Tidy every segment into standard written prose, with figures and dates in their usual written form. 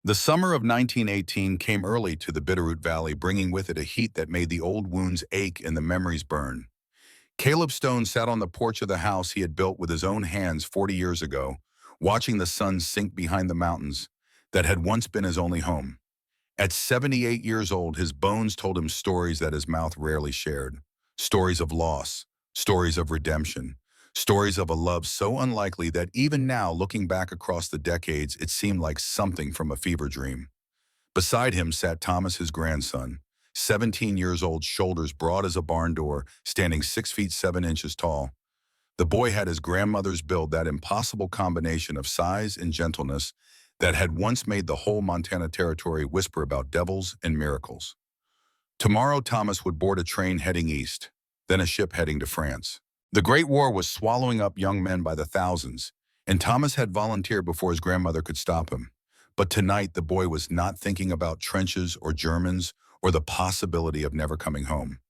The summer of 1918 came early to the Bitterroot Valley, bringing with it a heat that made the old wounds ache and the memories burn. Caleb Stone sat on the porch of the house he had built with his own hands 40 years ago, watching the sun sink behind the mountains that had once been his only home. At 78 years old, his bones told him stories that his mouth rarely shared. Stories of loss, stories of redemption, stories of a love so unlikely that even now, looking back across the decades, it seemed like something from a fever dream. Beside him sat Thomas, his grandson, 17 years old, shoulders broad as a barn door, standing 6 feet 7 inches tall. The boy had his grandmother's build, that impossible combination of size and gentleness that had once made the whole Montana Territory whisper about devils and miracles. Tomorrow, Thomas would board a train heading east, then a ship heading to France. The Great War was swallowing up young men by the thousands, and Thomas had volunteered before his grandmother could stop him. But tonight, the boy was not thinking about trenches or Germans or the possibility of never coming home.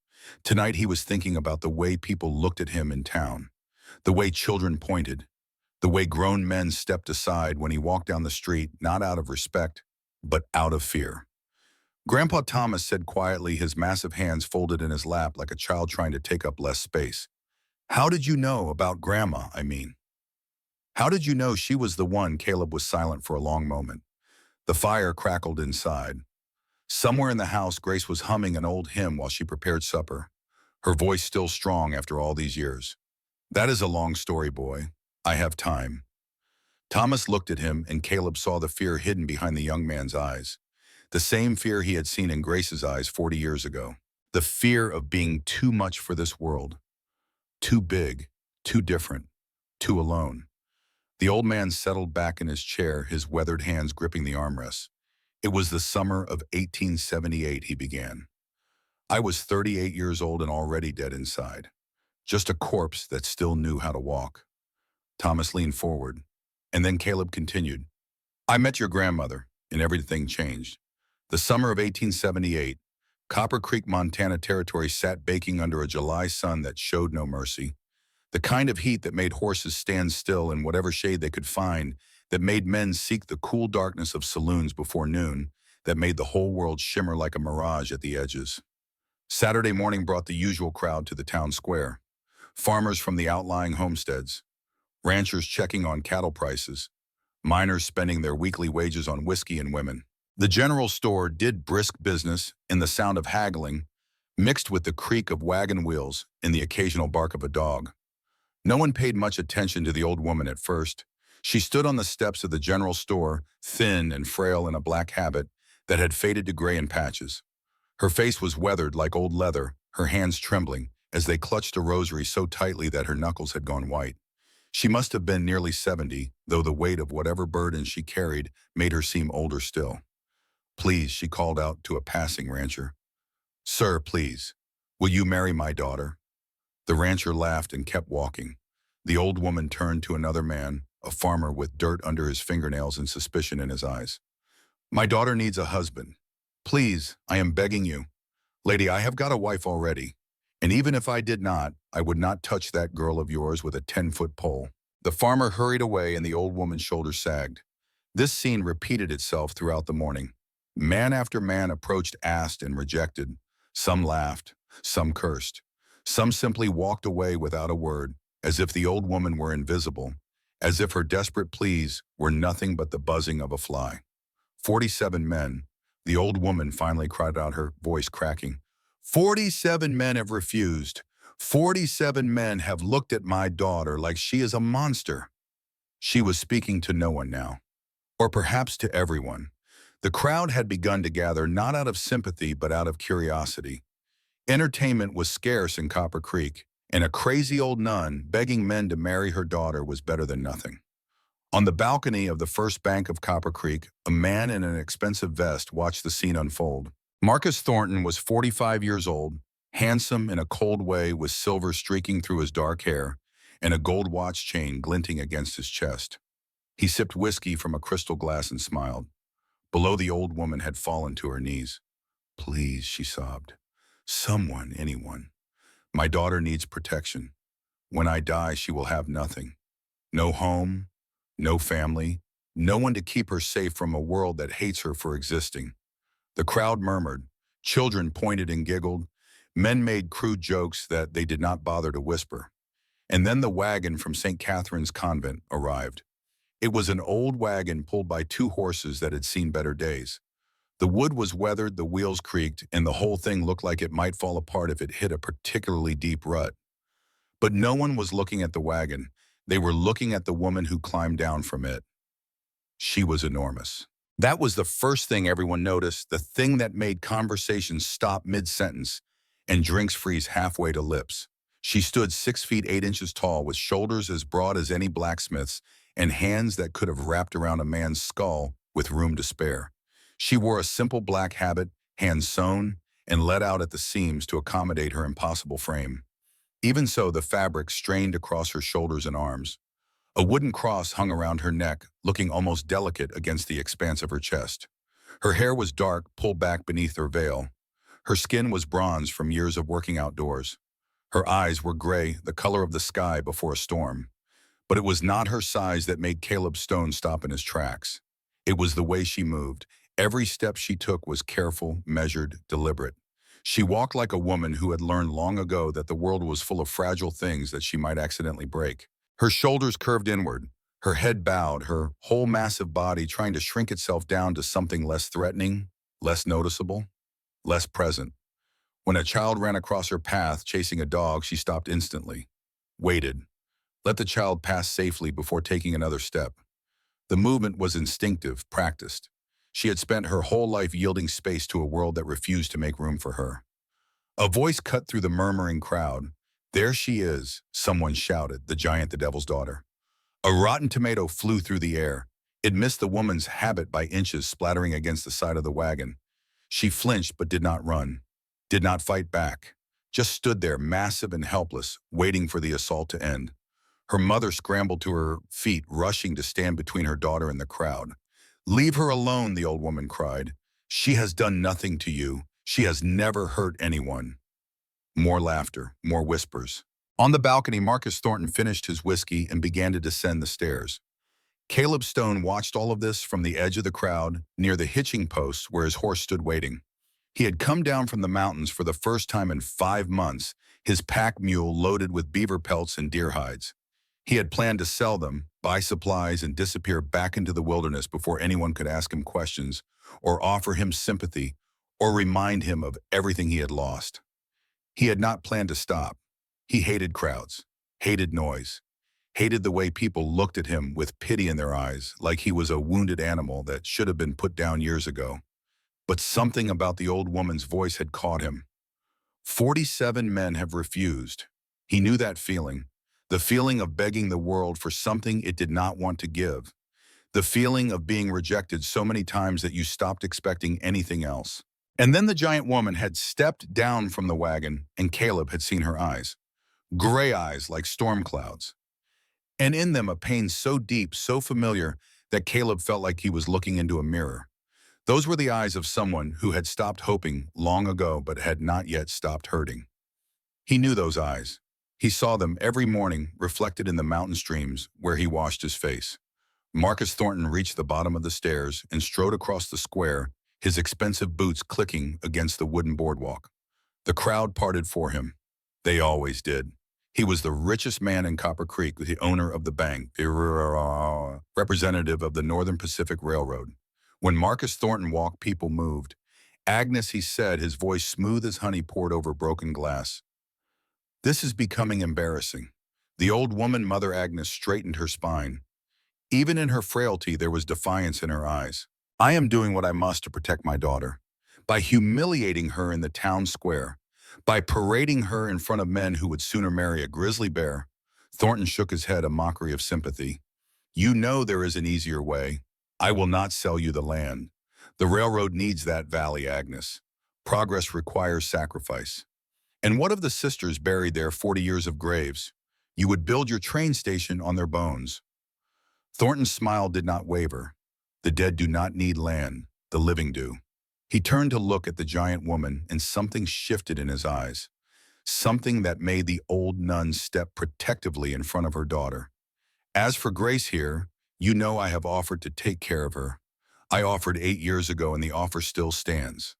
Tonight, he was thinking about the way people looked at him in town, the way children pointed, the way grown men stepped aside when he walked down the street, not out of respect, but out of fear. Grandpa Thomas said quietly, his massive hands folded in his lap like a child trying to take up less space. "How did you know about Grandma, I mean? How did you know she was the one?" Caleb was silent for a long moment. The fire crackled inside. Somewhere in the house, Grace was humming an old hymn while she prepared supper, her voice still strong after all these years. "That is a long story, boy. I have time." Thomas looked at him, and Caleb saw the fear hidden behind the young man's eyes. The same fear he had seen in Grace's eyes 40 years ago. The fear of being too much for this world. Too big, too different, too alone. The old man settled back in his chair, his weathered hands gripping the armrests. "It was the summer of 1878, he began. "I was 38 years old and already dead inside. Just a corpse that still knew how to walk." Thomas leaned forward, and then Caleb continued. "I met your grandmother, and everything changed. The summer of 1878, Copper Creek, Montana Territory sat baking under a July sun that showed no mercy. The kind of heat that made horses stand still in whatever shade they could find, that made men seek the cool darkness of saloons before noon, that made the whole world shimmer like a mirage at the edges. Saturday morning brought the usual crowd to the town square. Farmers from the outlying homesteads, ranchers checking on cattle prices, miners spending their weekly wages on whiskey and women. The general store did brisk business, and the sound of haggling mixed with the creak of wagon wheels and the occasional bark of a dog. No one paid much attention to the old woman at first. She stood on the steps of the general store, thin and frail in a black habit that had faded to gray in patches. Her face was weathered like old leather, her hands trembling as they clutched a rosary so tightly that her knuckles had gone white. She must have been nearly 70, though the weight of whatever burden she carried made her seem older still. "Please," she called out to a passing rancher. "Sir, please, will you marry my daughter?" The rancher laughed and kept walking. The old woman turned to another man, a farmer with dirt under his fingernails and suspicion in his eyes. "My daughter needs a husband. Please, I am begging you. Lady, I have got a wife already, and even if I did not, I would not touch that girl of yours with a 10-foot pole." The farmer hurried away and the old woman's shoulders sagged. This scene repeated itself throughout the morning. Man after man approached, asked, and rejected. Some laughed, some cursed. Some simply walked away without a word, as if the old woman were invisible, as if her desperate pleas were nothing but the buzzing of a fly. 47 men, the old woman finally cried out, her voice cracking. 47 men have refused. 47 men have looked at my daughter like she is a monster. She was speaking to no one now, or perhaps to everyone. The crowd had begun to gather not out of sympathy but out of curiosity. Entertainment was scarce in Copper Creek, and a crazy old nun begging men to marry her daughter was better than nothing. On the balcony of the first bank of Copper Creek, a man in an expensive vest watched the scene unfold. Marcus Thornton was 45 years old, handsome in a cold way with silver streaking through his dark hair and a gold watch chain glinting against his chest. He sipped whiskey from a crystal glass and smiled. Below, the old woman had fallen to her knees. "Please," she sobbed. "Someone, anyone. My daughter needs protection. When I die, she will have nothing. No home, no family, No one to keep her safe from a world that hates her for existing. The crowd murmured. Children pointed and giggled. Men made crude jokes that they did not bother to whisper. And then the wagon from St. Catherine's Convent arrived. It was an old wagon pulled by two horses that had seen better days. The wood was weathered, the wheels creaked, and the whole thing looked like it might fall apart if it hit a particularly deep rut. But no one was looking at the wagon. They were looking at the woman who climbed down from it. She was enormous. That was the first thing everyone noticed, the thing that made conversations stop mid-sentence and drinks freeze halfway to lips. She stood 6 feet 8 inches tall with shoulders as broad as any blacksmith's and hands that could have wrapped around a man's skull with room to spare. She wore a simple black habit, hand sewn, and let out at the seams to accommodate her impossible frame. Even so, the fabric strained across her shoulders and arms. A wooden cross hung around her neck, looking almost delicate against the expanse of her chest. Her hair was dark, pulled back beneath her veil. Her skin was bronze from years of working outdoors. Her eyes were gray, the color of the sky before a storm. But it was not her size that made Caleb Stone stop in his tracks. It was the way she moved. Every step she took was careful, measured, deliberate. She walked like a woman who had learned long ago that the world was full of fragile things that she might accidentally break. Her shoulders curved inward, her head bowed, her whole massive body trying to shrink itself down to something less threatening, less noticeable, less present. When a child ran across her path chasing a dog, she stopped instantly, waited, let the child pass safely before taking another step. The movement was instinctive, practiced. She had spent her whole life yielding space to a world that refused to make room for her. A voice cut through the murmuring crowd. "There she is," someone shouted, the giant, the devil's daughter. A rotten tomato flew through the air. It missed the woman's habit by inches, splattering against the side of the wagon. She flinched but did not run, did not fight back, just stood there, massive and helpless, waiting for the assault to end. Her mother scrambled to her feet, rushing to stand between her daughter and the crowd. "Leave her alone," the old woman cried. "She has done nothing to you. She has never hurt anyone." More laughter, more whispers. On the balcony, Marcus Thornton finished his whiskey and began to descend the stairs. Caleb Stone watched all of this from the edge of the crowd, near the hitching post where his horse stood waiting. He had come down from the mountains for the first time in 5 months, his pack mule loaded with beaver pelts and deer hides. He had planned to sell them, buy supplies, and disappear back into the wilderness before anyone could ask him questions, or offer him sympathy, or remind him of everything he had lost. He had not planned to stop. He hated crowds, hated noise, hated the way people looked at him with pity in their eyes, like he was a wounded animal that should have been put down years ago. But something about the old woman's voice had caught him. 47 men have refused. He knew that feeling. The feeling of begging the world for something it did not want to give. The feeling of being rejected so many times that you stopped expecting anything else. And then the giant woman had stepped down from the wagon, and Caleb had seen her eyes. Gray eyes like storm clouds. And in them a pain so deep, so familiar, that Caleb felt like he was looking into a mirror. Those were the eyes of someone who had stopped hoping long ago but had not yet stopped hurting. He knew those eyes. He saw them every morning reflected in the mountain streams where he washed his face. Marcus Thornton reached the bottom of the stairs and strode across the square, his expensive boots clicking against the wooden boardwalk. The crowd parted for him. They always did. He was the richest man in Copper Creek, the owner of the bank, the representative of the Northern Pacific Railroad. When Marcus Thornton walked, people moved. "Agnes," he said, his voice smooth as honey poured over broken glass. "This is becoming embarrassing." The old woman, Mother Agnes, straightened her spine. Even in her frailty, there was defiance in her eyes. "I am doing what I must to protect my daughter. By humiliating her in the town square, by parading her in front of men who would sooner marry a grizzly bear." Thornton shook his head, a mockery of sympathy. "You know there is an easier way. I will not sell you the land. The railroad needs that valley, Agnes. Progress requires sacrifice. And what of the sisters buried there 40 years of graves? You would build your train station on their bones." Thornton's smile did not waver. The dead do not need land, the living do. He turned to look at the giant woman, and something shifted in his eyes. Something that made the old nun step protectively in front of her daughter. "As for Grace here, You know I have offered to take care of her. I offered 8 years ago and the offer still stands.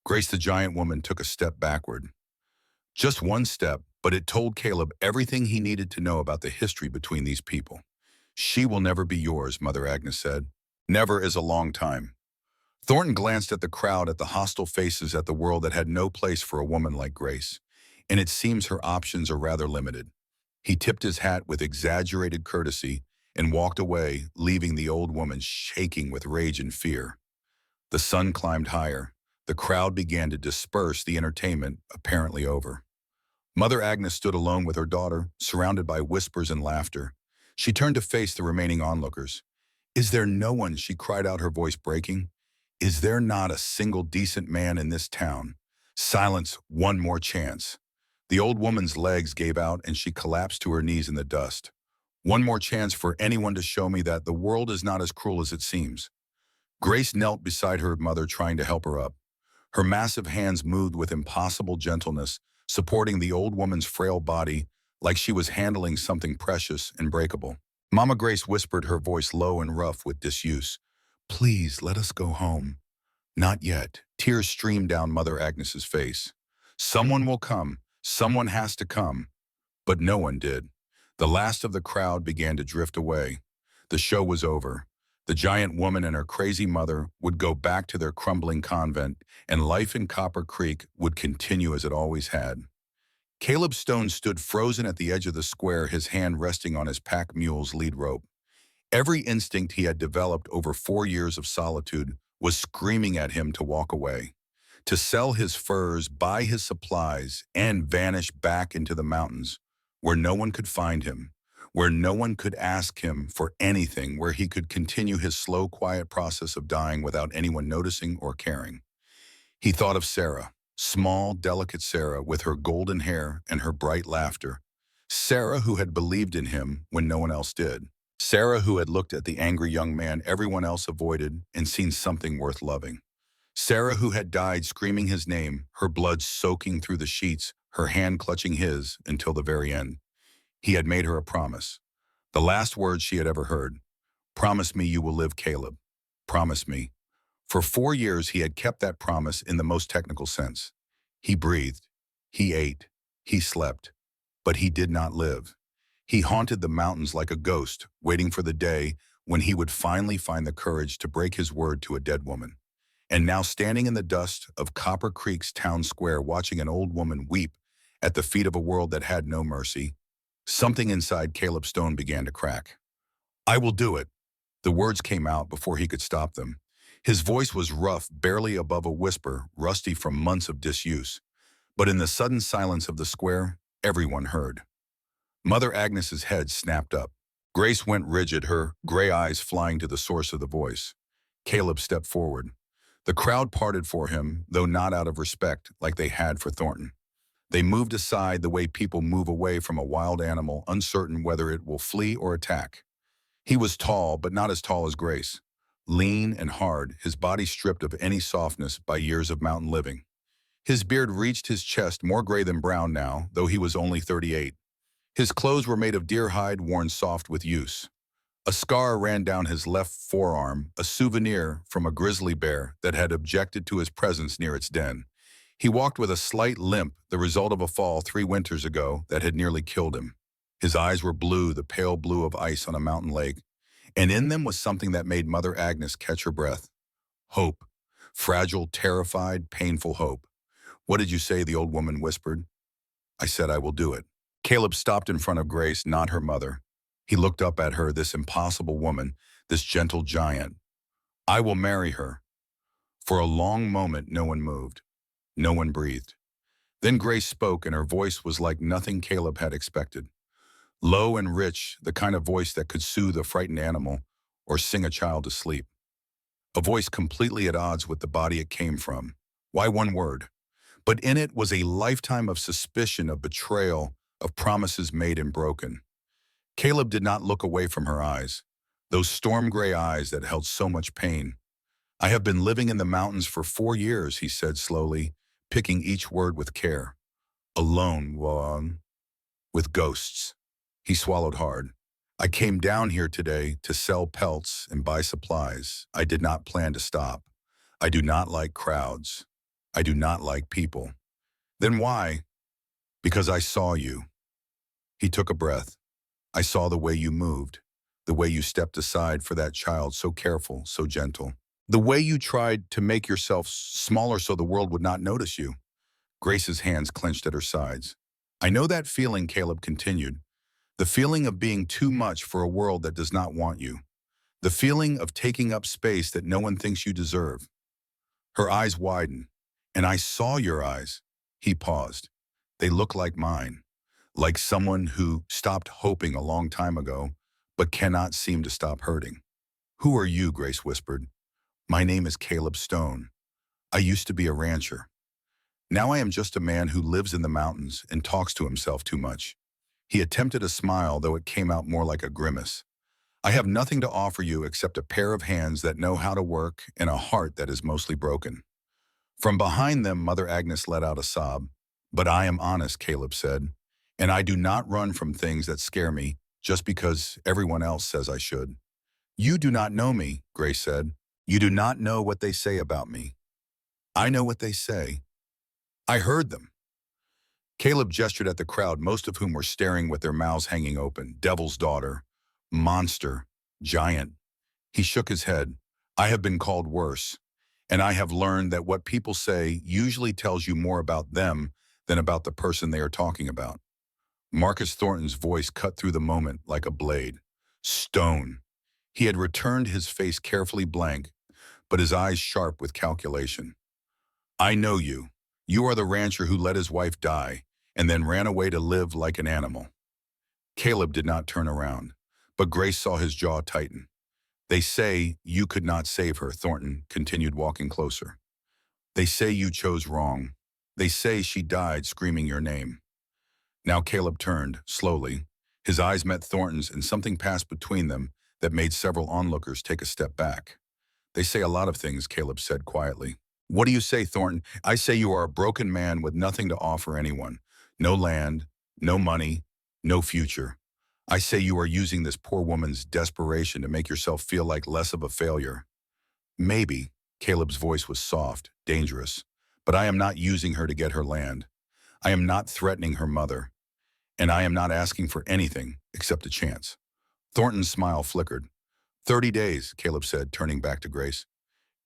Grace the giant woman took a step backward. Just one step, but it told Caleb everything he needed to know about the history between these people. She will never be yours, Mother Agnes said. Never is a long time. Thornton glanced at the crowd, at the hostile faces, at the world that had no place for a woman like Grace. And it seems her options are rather limited. He tipped his hat with exaggerated courtesy and walked away, leaving the old woman shaking with rage and fear. The sun climbed higher. The crowd began to disperse, the entertainment apparently over. Mother Agnes stood alone with her daughter, surrounded by whispers and laughter. She turned to face the remaining onlookers. Is there no one, she cried out, her voice breaking. Is there not a single decent man in this town? Silence, one more chance. The old woman's legs gave out and she collapsed to her knees in the dust. One more chance for anyone to show me that the world is not as cruel as it seems. Grace knelt beside her mother, trying to help her up. Her massive hands moved with impossible gentleness, supporting the old woman's frail body like she was handling something precious and breakable. Mama Grace whispered, her voice low and rough with disuse. Please, let us go home. Not yet. Tears streamed down Mother Agnes's face. Someone will come. Someone has to come. But no one did. The last of the crowd began to drift away. The show was over. The giant woman and her crazy mother would go back to their crumbling convent, and life in Copper Creek would continue as it always had. Caleb Stone stood frozen at the edge of the square, his hand resting on his pack mule's lead rope. Every instinct he had developed over 4 years of solitude was screaming at him to walk away, to sell his furs, buy his supplies, and vanish back into the mountains, where no one could find him, where no one could ask him for anything, where he could continue his slow, quiet process of dying without anyone noticing or caring. He thought of Sarah, small, delicate Sarah with her golden hair and her bright laughter. Sarah who had believed in him when no one else did. Sarah who had looked at the angry young man everyone else avoided and seen something worth loving. Sarah who had died screaming his name, her blood soaking through the sheets, her hand clutching his until the very end. He had made her a promise. The last words she had ever heard. Promise me you will live, Caleb. Promise me. For 4 years he had kept that promise in the most technical sense. He breathed. He ate. He slept. But he did not live. He haunted the mountains like a ghost, waiting for the day when he would finally find the courage to break his word to a dead woman. And now, standing in the dust of Copper Creek's town square, watching an old woman weep at the feet of a world that had no mercy, something inside Caleb Stone began to crack. I will do it. The words came out before he could stop them. His voice was rough, barely above a whisper, rusty from months of disuse. But in the sudden silence of the square, everyone heard. Mother Agnes's head snapped up. Grace went rigid, her gray eyes flying to the source of the voice. Caleb stepped forward. The crowd parted for him, though not out of respect like they had for Thornton. They moved aside the way people move away from a wild animal, uncertain whether it will flee or attack. He was tall, but not as tall as Grace. Lean and hard, his body stripped of any softness by years of mountain living. His beard reached his chest, more gray than brown now, though he was only 38. His clothes were made of deer hide, worn soft with use. A scar ran down his left forearm, a souvenir from a grizzly bear that had objected to his presence near its den. He walked with a slight limp, the result of a fall 3 winters ago that had nearly killed him. His eyes were blue, the pale blue of ice on a mountain lake, and in them was something that made Mother Agnes catch her breath. Hope. Fragile, terrified, painful hope. What did you say? The old woman whispered. I said I will do it. Caleb stopped in front of Grace, not her mother. He looked up at her, this impossible woman, this gentle giant. I will marry her. For a long moment, no one moved. No one breathed. Then Grace spoke, and her voice was like nothing Caleb had expected. Low and rich, the kind of voice that could soothe a frightened animal or sing a child to sleep. A voice completely at odds with the body it came from. Why one word? But in it was a lifetime of suspicion, of betrayal, of promises made and broken. Caleb did not look away from her eyes, those storm-gray eyes that held so much pain. I have been living in the mountains for 4 years, he said slowly, picking each word with care. Alone, with ghosts. He swallowed hard. I came down here today to sell pelts and buy supplies. I did not plan to stop. I do not like crowds. I do not like people. Then why? Because I saw you. He took a breath. I saw the way you moved, the way you stepped aside for that child, so careful, so gentle. The way you tried to make yourself smaller so the world would not notice you. Grace's hands clenched at her sides. I know that feeling, Caleb continued. The feeling of being too much for a world that does not want you. The feeling of taking up space that no one thinks you deserve. Her eyes widened. And I saw your eyes. He paused. They look like mine. Like someone who stopped hoping a long time ago, but cannot seem to stop hurting. Who are you? Grace whispered. My name is Caleb Stone. I used to be a rancher. Now I am just a man who lives in the mountains and talks to himself too much. He attempted a smile, though it came out more like a grimace. I have nothing to offer you except a pair of hands that know how to work and a heart that is mostly broken. From behind them, Mother Agnes let out a sob. But I am honest, Caleb said, and I do not run from things that scare me just because everyone else says I should. You do not know me, Grace said. You do not know what they say about me. I know what they say. I heard them. Caleb gestured at the crowd, most of whom were staring with their mouths hanging open. Devil's daughter, monster, giant. He shook his head. I have been called worse, and I have learned that what people say usually tells you more about them than about the person they are talking about. Marcus Thornton's voice cut through the moment like a blade. Stone. He had returned, his face carefully blank, but his eyes sharp with calculation. I know you. You are the rancher who let his wife die and then ran away to live like an animal. Caleb did not turn around, but Grace saw his jaw tighten. They say you could not save her, Thornton continued, walking closer. They say you chose wrong. They say she died screaming your name. Now Caleb turned, slowly. His eyes met Thornton's, and something passed between them that made several onlookers take a step back. They say a lot of things, Caleb said quietly. What do you say, Thornton? I say you are a broken man with nothing to offer anyone. No land, no money, no future. I say you are using this poor woman's desperation to make yourself feel like less of a failure. Maybe, Caleb's voice was soft, dangerous, but I am not using her to get her land. I am not threatening her mother, and I am not asking for anything except a chance. Thornton's smile flickered. 30 days, Caleb said, turning back to Grace.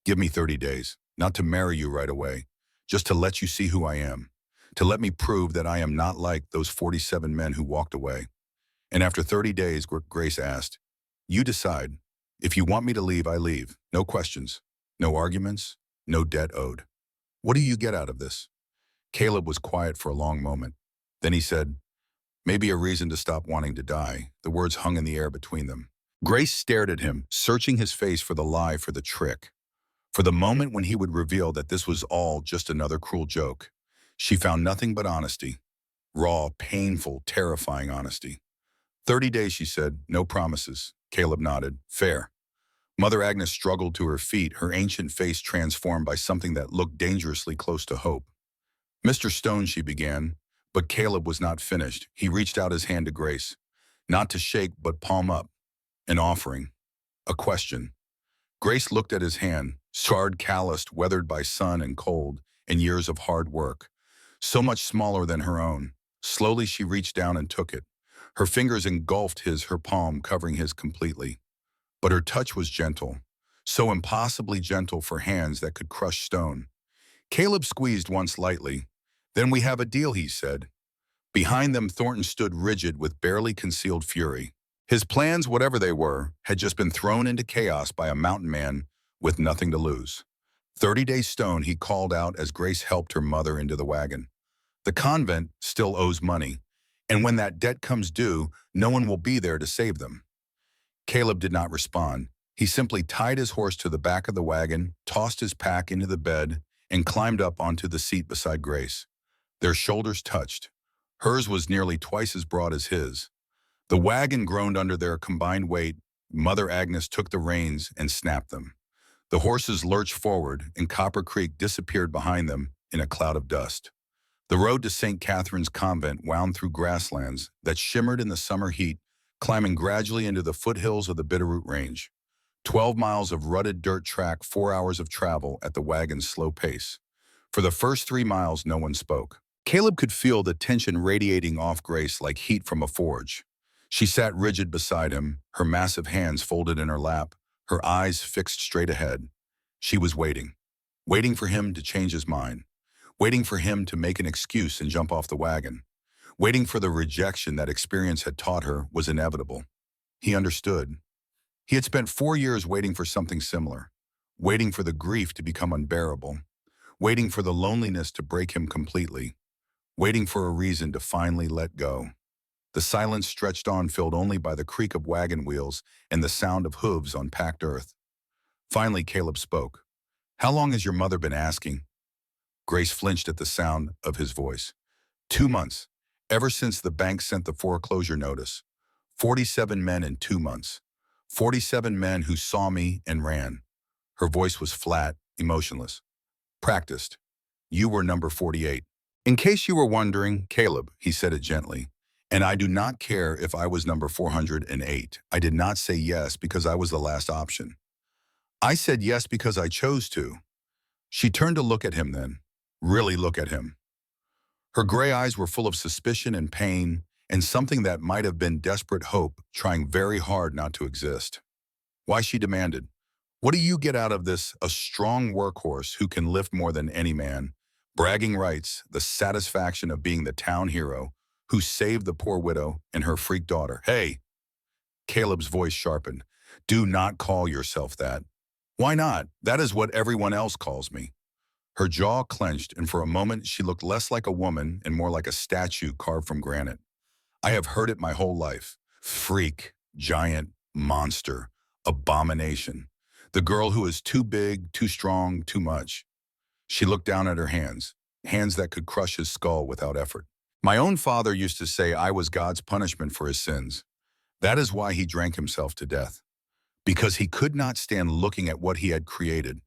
Give me 30 days, not to marry you right away, just to let you see who I am, to let me prove that I am not like those 47 men who walked away. And after 30 days, Grace asked, you decide. If you want me to leave, I leave. No questions, no arguments, no debt owed. What do you get out of this? Caleb was quiet for a long moment. Then he said, maybe a reason to stop wanting to die. The words hung in the air between them. Grace stared at him, searching his face for the lie, for the trick, for the moment when he would reveal that this was all just another cruel joke. She found nothing but honesty. Raw, painful, terrifying honesty. 30 days, she said, no promises. Caleb nodded. Fair. Mother Agnes struggled to her feet, her ancient face transformed by something that looked dangerously close to hope. Mr. Stone, she began, but Caleb was not finished. He reached out his hand to Grace, not to shake, but palm up. An offering. A question. Grace looked at his hand, scarred, calloused, weathered by sun and cold and years of hard work. So much smaller than her own. Slowly she reached down and took it. Her fingers engulfed his, her palm covering his completely. But her touch was gentle, so impossibly gentle for hands that could crush stone. Caleb squeezed once lightly. Then we have a deal, he said. Behind them, Thornton stood rigid with barely concealed fury. His plans, whatever they were, had just been thrown into chaos by a mountain man with nothing to lose. 30 days Stone, he called out as Grace helped her mother into the wagon. The convent still owes money, and when that debt comes due, no one will be there to save them. Caleb did not respond. He simply tied his horse to the back of the wagon, tossed his pack into the bed, and climbed up onto the seat beside Grace. Their shoulders touched. Hers was nearly twice as broad as his. The wagon groaned under their combined weight. Mother Agnes took the reins and snapped them. The horses lurched forward, and Copper Creek disappeared behind them in a cloud of dust. The road to St. Catherine's Convent wound through grasslands that shimmered in the summer heat, climbing gradually into the foothills of the Bitterroot Range. 12 miles of rutted dirt track, 4 hours of travel at the wagon's slow pace. For the first 3 miles, no one spoke. Caleb could feel the tension radiating off Grace like heat from a forge. She sat rigid beside him, her massive hands folded in her lap, her eyes fixed straight ahead. She was waiting. Waiting for him to change his mind. Waiting for him to make an excuse and jump off the wagon. Waiting for the rejection that experience had taught her was inevitable. He understood. He had spent 4 years waiting for something similar. Waiting for the grief to become unbearable. Waiting for the loneliness to break him completely. Waiting for a reason to finally let go. The silence stretched on, filled only by the creak of wagon wheels and the sound of hooves on packed earth. Finally, Caleb spoke. "How long has your mother been asking?" Grace flinched at the sound of his voice. 2 months. Ever since the bank sent the foreclosure notice. 47 men in 2 months. 47 men who saw me and ran. Her voice was flat, emotionless. Practiced. "You were number 48. In case you were wondering, Caleb," he said it gently, "and I do not care if I was number 408. I did not say yes because I was the last option. I said yes because I chose to." She turned to look at him then. Really look at him. Her gray eyes were full of suspicion and pain, and something that might have been desperate hope, trying very hard not to exist. Why, she demanded, "What do you get out of this? A strong workhorse who can lift more than any man, bragging rights, the satisfaction of being the town hero, who saved the poor widow and her freak daughter. Hey!" Caleb's voice sharpened. "Do not call yourself that." "Why not? That is what everyone else calls me." Her jaw clenched, and for a moment she looked less like a woman and more like a statue carved from granite. "I have heard it my whole life. Freak, giant, monster, abomination. The girl who is too big, too strong, too much." She looked down at her hands, hands that could crush his skull without effort. "My own father used to say I was God's punishment for his sins. That is why he drank himself to death. Because he could not stand looking at what he had created."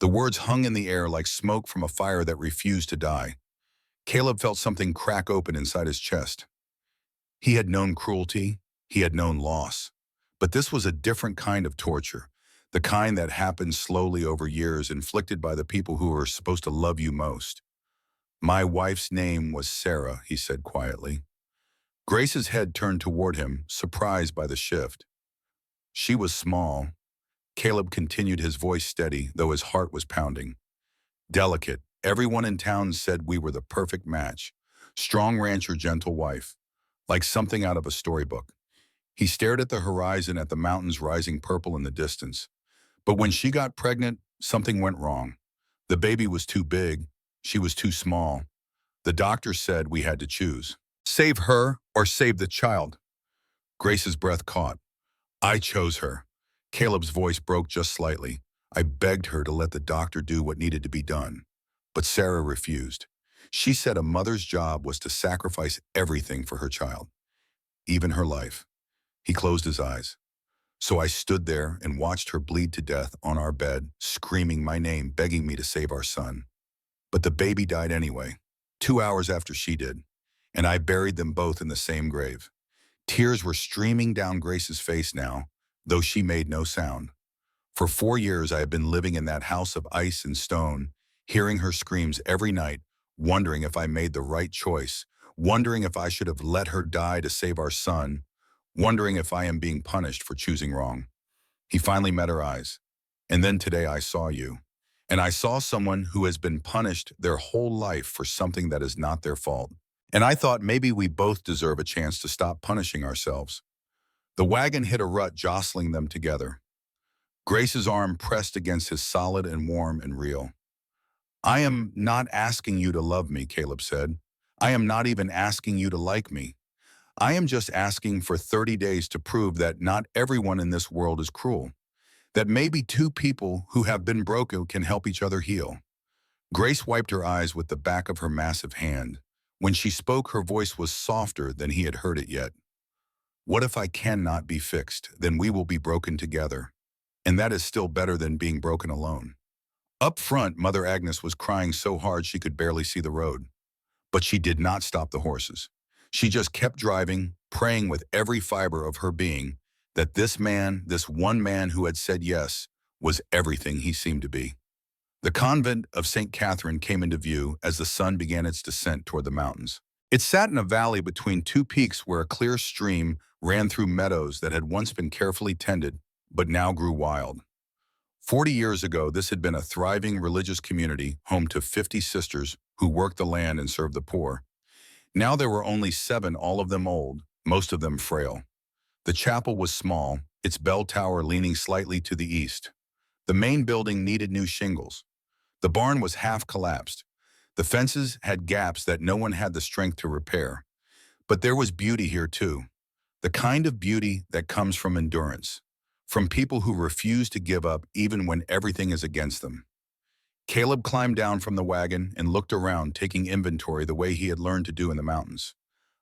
The words hung in the air like smoke from a fire that refused to die. Caleb felt something crack open inside his chest. He had known cruelty, he had known loss. But this was a different kind of torture, the kind that happened slowly over years, inflicted by the people who were supposed to love you most. "My wife's name was Sarah," he said quietly. Grace's head turned toward him, surprised by the shift. "She was small." Caleb continued, his voice steady, though his heart was pounding. "Delicate. Everyone in town said we were the perfect match. Strong rancher, gentle wife. Like something out of a storybook." He stared at the horizon, at the mountains rising purple in the distance. "But when she got pregnant, something went wrong. The baby was too big. She was too small. The doctor said we had to choose. Save her or save the child." Grace's breath caught. "I chose her." Caleb's voice broke just slightly. "I begged her to let the doctor do what needed to be done. But Sarah refused. She said a mother's job was to sacrifice everything for her child, even her life." He closed his eyes. "So I stood there and watched her bleed to death on our bed, screaming my name, begging me to save our son. But the baby died anyway, 2 hours after she did, and I buried them both in the same grave." Tears were streaming down Grace's face now, though she made no sound. "For 4 years I have been living in that house of ice and stone, hearing her screams every night, wondering if I made the right choice, wondering if I should have let her die to save our son, wondering if I am being punished for choosing wrong." He finally met her eyes. "And then today I saw you. And I saw someone who has been punished their whole life for something that is not their fault. And I thought maybe we both deserve a chance to stop punishing ourselves." The wagon hit a rut, jostling them together. Grace's arm pressed against his, solid and warm and real. "I am not asking you to love me," Caleb said. "I am not even asking you to like me. I am just asking for 30 days to prove that not everyone in this world is cruel, that maybe two people who have been broken can help each other heal." Grace wiped her eyes with the back of her massive hand. When she spoke, her voice was softer than he had heard it yet. "What if I cannot be fixed? Then we will be broken together. And that is still better than being broken alone." Up front, Mother Agnes was crying so hard she could barely see the road. But she did not stop the horses. She just kept driving, praying with every fiber of her being that this man, this one man who had said yes, was everything he seemed to be. The convent of St. Catherine came into view as the sun began its descent toward the mountains. It sat in a valley between two peaks where a clear stream ran through meadows that had once been carefully tended, but now grew wild. 40 years ago, this had been a thriving religious community home to 50 sisters who worked the land and served the poor. Now there were only 7, all of them old, most of them frail. The chapel was small, its bell tower leaning slightly to the east. The main building needed new shingles. The barn was half collapsed. The fences had gaps that no one had the strength to repair. But there was beauty here too. The kind of beauty that comes from endurance, from people who refuse to give up even when everything is against them. Caleb climbed down from the wagon and looked around, taking inventory the way he had learned to do in the mountains.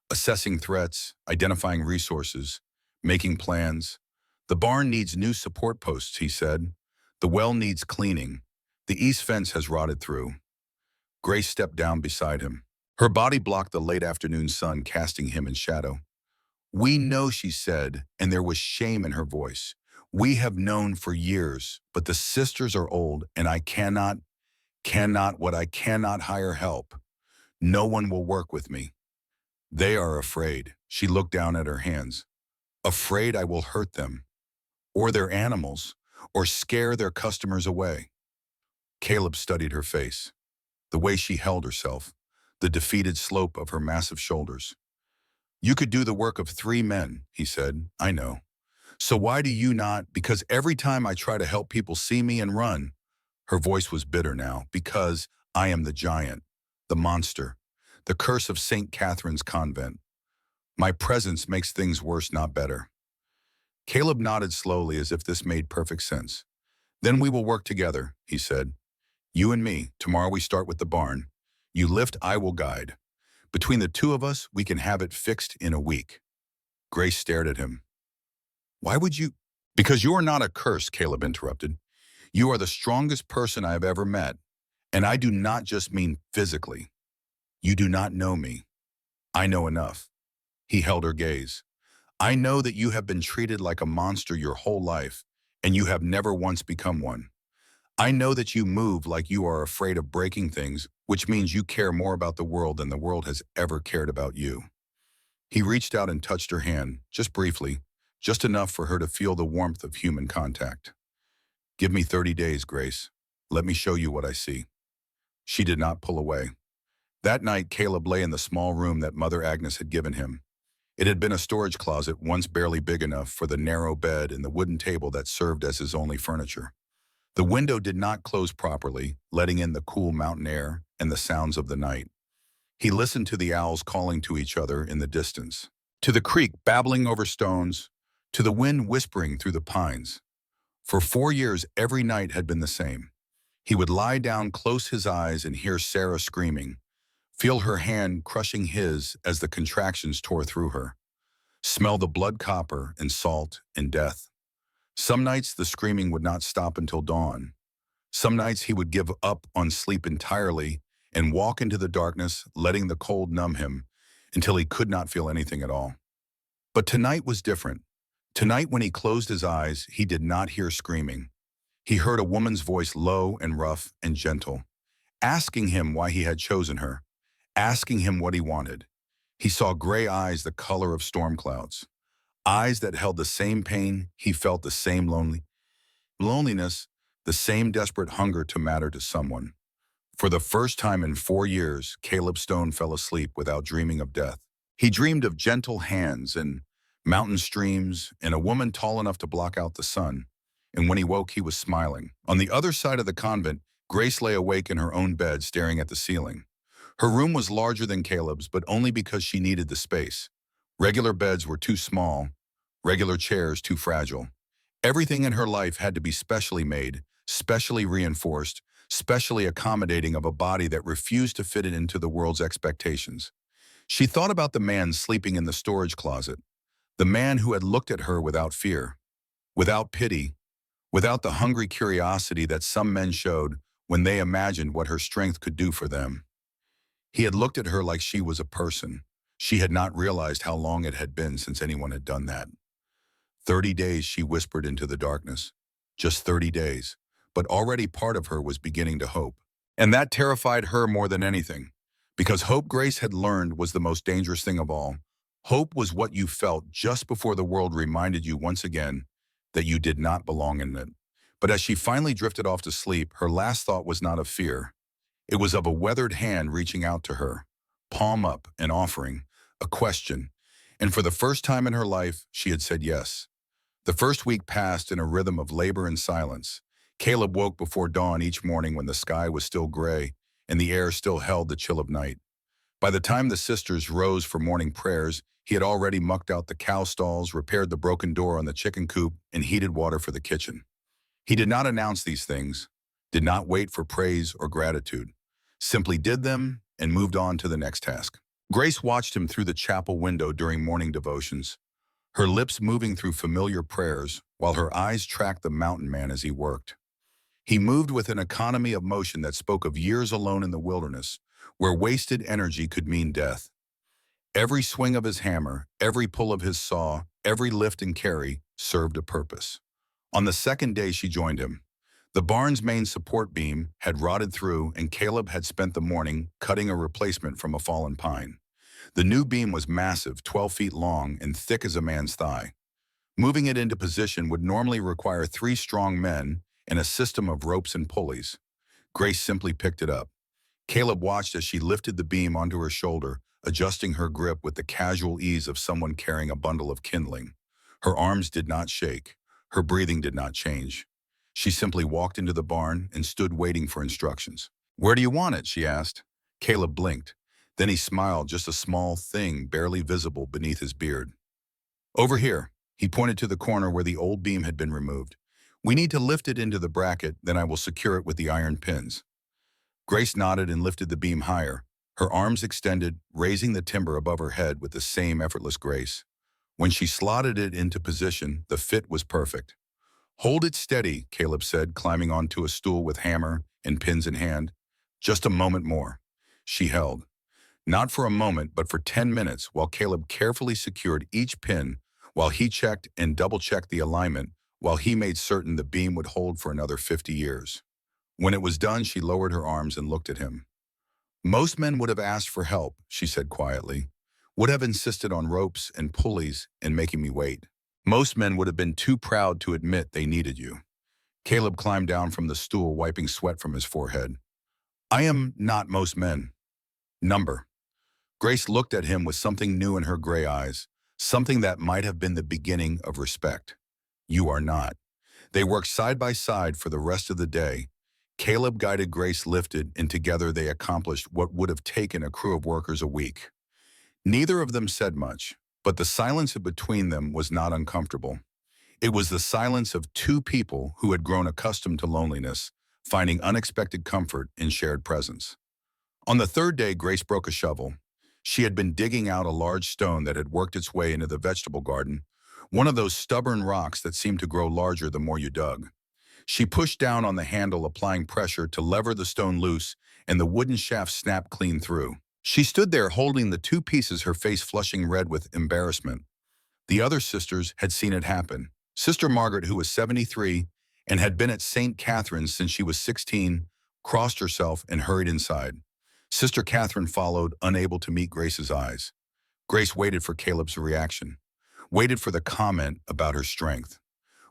Assessing threats, identifying resources, making plans. The barn needs new support posts, he said. The well needs cleaning. The east fence has rotted through. Grace stepped down beside him. Her body blocked the late afternoon sun, casting him in shadow. "We know," she said, and there was shame in her voice. "We have known for years, but the sisters are old, and I cannot hire help. No one will work with me. They are afraid." She looked down at her hands. "Afraid I will hurt them, or their animals, or scare their customers away." Caleb studied her face, the way she held herself, the defeated slope of her massive shoulders. "You could do the work of 3 men, he said. "I know. So why do you not?" "Because every time I try to help people see me and run." Her voice was bitter now. "Because I am the giant, the monster, the curse of St. Catherine's convent. My presence makes things worse, not better." Caleb nodded slowly as if this made perfect sense. "Then we will work together," he said. "You and me. Tomorrow we start with the barn. You lift, I will guide. Between the two of us, we can have it fixed in a week." Grace stared at him. "Why would you?" "Because you are not a curse," Caleb interrupted. "You are the strongest person I have ever met. And I do not just mean physically. You do not know me. I know enough." He held her gaze. "I know that you have been treated like a monster your whole life, and you have never once become one. I know that you move like you are afraid of breaking things, which means you care more about the world than the world has ever cared about you." He reached out and touched her hand, just briefly, just enough for her to feel the warmth of human contact. "Give me 30 days, Grace. Let me show you what I see." She did not pull away. That night, Caleb lay in the small room that Mother Agnes had given him. It had been a storage closet, once barely big enough for the narrow bed and the wooden table that served as his only furniture. The window did not close properly, letting in the cool mountain air and the sounds of the night. He listened to the owls calling to each other in the distance, to the creek babbling over stones, to the wind whispering through the pines. For 4 years, every night had been the same. He would lie down, close his eyes, and hear Sarah screaming, feel her hand crushing his as the contractions tore through her, smell the blood copper and salt and death. Some nights the screaming would not stop until dawn. Some nights he would give up on sleep entirely and walk into the darkness, letting the cold numb him until he could not feel anything at all. But tonight was different. Tonight, when he closed his eyes, he did not hear screaming. He heard a woman's voice, low and rough and gentle, asking him why he had chosen her, asking him what he wanted. He saw gray eyes the color of storm clouds, eyes that held the same pain he felt, the same loneliness, the same desperate hunger to matter to someone. For the first time in 4 years, Caleb Stone fell asleep without dreaming of death. He dreamed of gentle hands and mountain streams and a woman tall enough to block out the sun. And when he woke, he was smiling. On the other side of the convent, Grace lay awake in her own bed, staring at the ceiling. Her room was larger than Caleb's, but only because she needed the space. Regular beds were too small, regular chairs too fragile. Everything in her life had to be specially made, specially reinforced, specially accommodating of a body that refused to fit it into the world's expectations. She thought about the man sleeping in the storage closet, the man who had looked at her without fear, without pity, without the hungry curiosity that some men showed when they imagined what her strength could do for them. He had looked at her like she was a person, She had not realized how long it had been since anyone had done that. 30 days, she whispered into the darkness. Just 30 days. But already part of her was beginning to hope. And that terrified her more than anything. Because hope, Grace had learned, was the most dangerous thing of all. Hope was what you felt just before the world reminded you once again that you did not belong in it. But as she finally drifted off to sleep, her last thought was not of fear. It was of a weathered hand reaching out to her, palm up, an offering, a question. And for the first time in her life, she had said yes. The first week passed in a rhythm of labor and silence. Caleb woke before dawn each morning when the sky was still gray and the air still held the chill of night. By the time the sisters rose for morning prayers, he had already mucked out the cow stalls, repaired the broken door on the chicken coop, and heated water for the kitchen. He did not announce these things, did not wait for praise or gratitude, simply did them and moved on to the next task. Grace watched him through the chapel window during morning devotions, her lips moving through familiar prayers while her eyes tracked the mountain man as he worked. He moved with an economy of motion that spoke of years alone in the wilderness, where wasted energy could mean death. Every swing of his hammer, every pull of his saw, every lift and carry served a purpose. On the second day she joined him. The barn's main support beam had rotted through and Caleb had spent the morning cutting a replacement from a fallen pine. The new beam was massive, 12 feet long and thick as a man's thigh. Moving it into position would normally require 3 strong men and a system of ropes and pulleys. Grace simply picked it up. Caleb watched as she lifted the beam onto her shoulder, adjusting her grip with the casual ease of someone carrying a bundle of kindling. Her arms did not shake. Her breathing did not change. She simply walked into the barn and stood waiting for instructions. "Where do you want it?" she asked. Caleb blinked. Then he smiled, just a small thing barely visible beneath his beard. "Over here." He pointed to the corner where the old beam had been removed. "We need to lift it into the bracket, then I will secure it with the iron pins." Grace nodded and lifted the beam higher, her arms extended, raising the timber above her head with the same effortless grace. When she slotted it into position, the fit was perfect. "Hold it steady," Caleb said, climbing onto a stool with hammer and pins in hand. "Just a moment more." She held. Not for a moment, but for 10 minutes, while Caleb carefully secured each pin, while he checked and double-checked the alignment, while he made certain the beam would hold for another 50 years. When it was done, she lowered her arms and looked at him. "Most men would have asked for help," she said quietly, "would have insisted on ropes and pulleys and making me wait. Most men would have been too proud to admit they needed you." Caleb climbed down from the stool, wiping sweat from his forehead. "I am not most men." "Number." Grace looked at him with something new in her gray eyes, something that might have been the beginning of respect. "You are not." They worked side by side for the rest of the day. Caleb guided, Grace lifted, and together they accomplished what would have taken a crew of workers a week. Neither of them said much, but the silence between them was not uncomfortable. It was the silence of 2 people who had grown accustomed to loneliness, finding unexpected comfort in shared presence. On the third day, Grace broke a shovel. She had been digging out a large stone that had worked its way into the vegetable garden, one of those stubborn rocks that seemed to grow larger the more you dug. She pushed down on the handle, applying pressure to lever the stone loose, and the wooden shaft snapped clean through. She stood there holding the 2 pieces, her face flushing red with embarrassment. The other sisters had seen it happen. Sister Margaret, who was 73 and had been at St. Catherine's since she was 16, crossed herself and hurried inside. Sister Catherine followed, unable to meet Grace's eyes. Grace waited for Caleb's reaction, waited for the comment about her strength,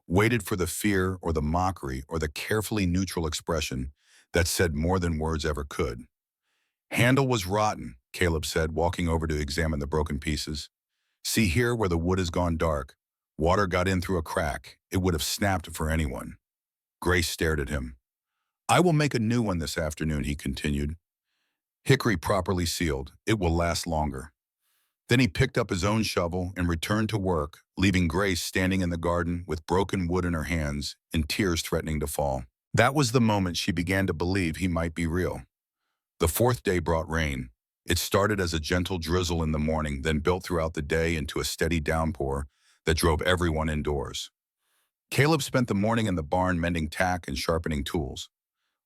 waited for the fear or the mockery or the carefully neutral expression that said more than words ever could. "Handle was rotten," Caleb said, walking over to examine the broken pieces. "See here where the wood has gone dark. Water got in through a crack. It would have snapped for anyone." Grace stared at him. "I will make a new one this afternoon," he continued. "Hickory properly sealed. It will last longer." Then he picked up his own shovel and returned to work, leaving Grace standing in the garden with broken wood in her hands and tears threatening to fall. That was the moment she began to believe he might be real. The 4th day brought rain. It started as a gentle drizzle in the morning, then built throughout the day into a steady downpour that drove everyone indoors. Caleb spent the morning in the barn mending tack and sharpening tools.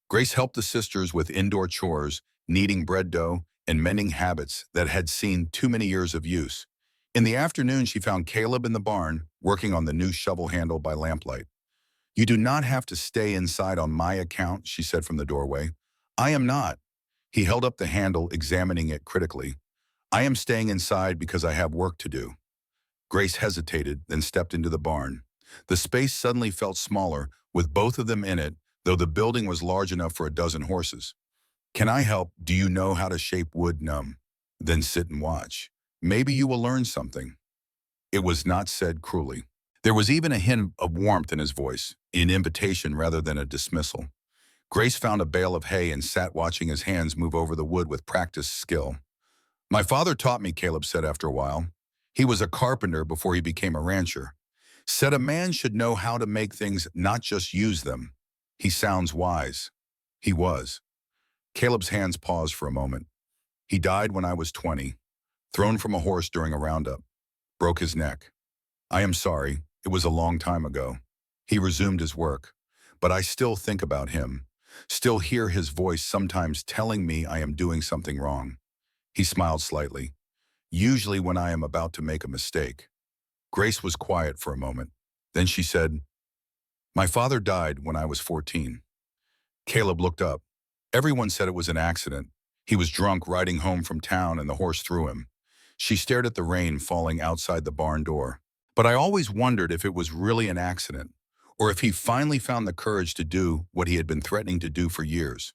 Grace helped the sisters with indoor chores, kneading bread dough and mending habits that had seen too many years of use. In the afternoon, she found Caleb in the barn, working on the new shovel handle by lamplight. "You do not have to stay inside on my account," she said from the doorway. "I am not." He held up the handle, examining it critically. "I am staying inside because I have work to do." Grace hesitated, then stepped into the barn. The space suddenly felt smaller, with both of them in it, though the building was large enough for a dozen horses. "Can I help? Do you know how to shape wood?" "Numb." "Then sit and watch. Maybe you will learn something." It was not said cruelly. There was even a hint of warmth in his voice, an invitation rather than a dismissal. Grace found a bale of hay and sat watching his hands move over the wood with practiced skill. "My father taught me," Caleb said after a while. "He was a carpenter before he became a rancher. Said a man should know how to make things, not just use them." "He sounds wise." He was. Caleb's hands paused for a moment. "He died when I was 20, thrown from a horse during a roundup. Broke his neck. I am sorry, it was a long time ago." He resumed his work. "But I still think about him, still hear his voice sometimes telling me I am doing something wrong." He smiled slightly. "Usually when I am about to make a mistake." Grace was quiet for a moment. Then she said, "My father died when I was 14. Caleb looked up. "Everyone said it was an accident. He was drunk riding home from town and the horse threw him." She stared at the rain falling outside the barn door. "But I always wondered if it was really an accident, or if he finally found the courage to do what he had been threatening to do for years."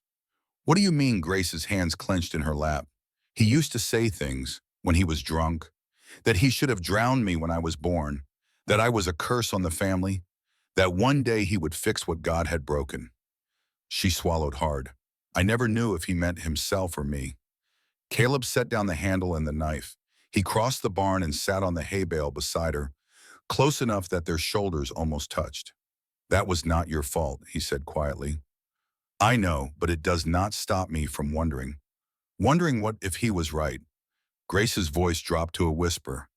"What do you mean?" Grace's hands clenched in her lap. "He used to say things, when he was drunk, that he should have drowned me when I was born, that I was a curse on the family, that one day he would fix what God had broken." She swallowed hard. "I never knew if he meant himself or me." Caleb set down the handle and the knife. He crossed the barn and sat on the hay bale beside her, close enough that their shoulders almost touched. "That was not your fault," he said quietly. "I know, but it does not stop me from wondering. Wondering what if he was right." Grace's voice dropped to a whisper.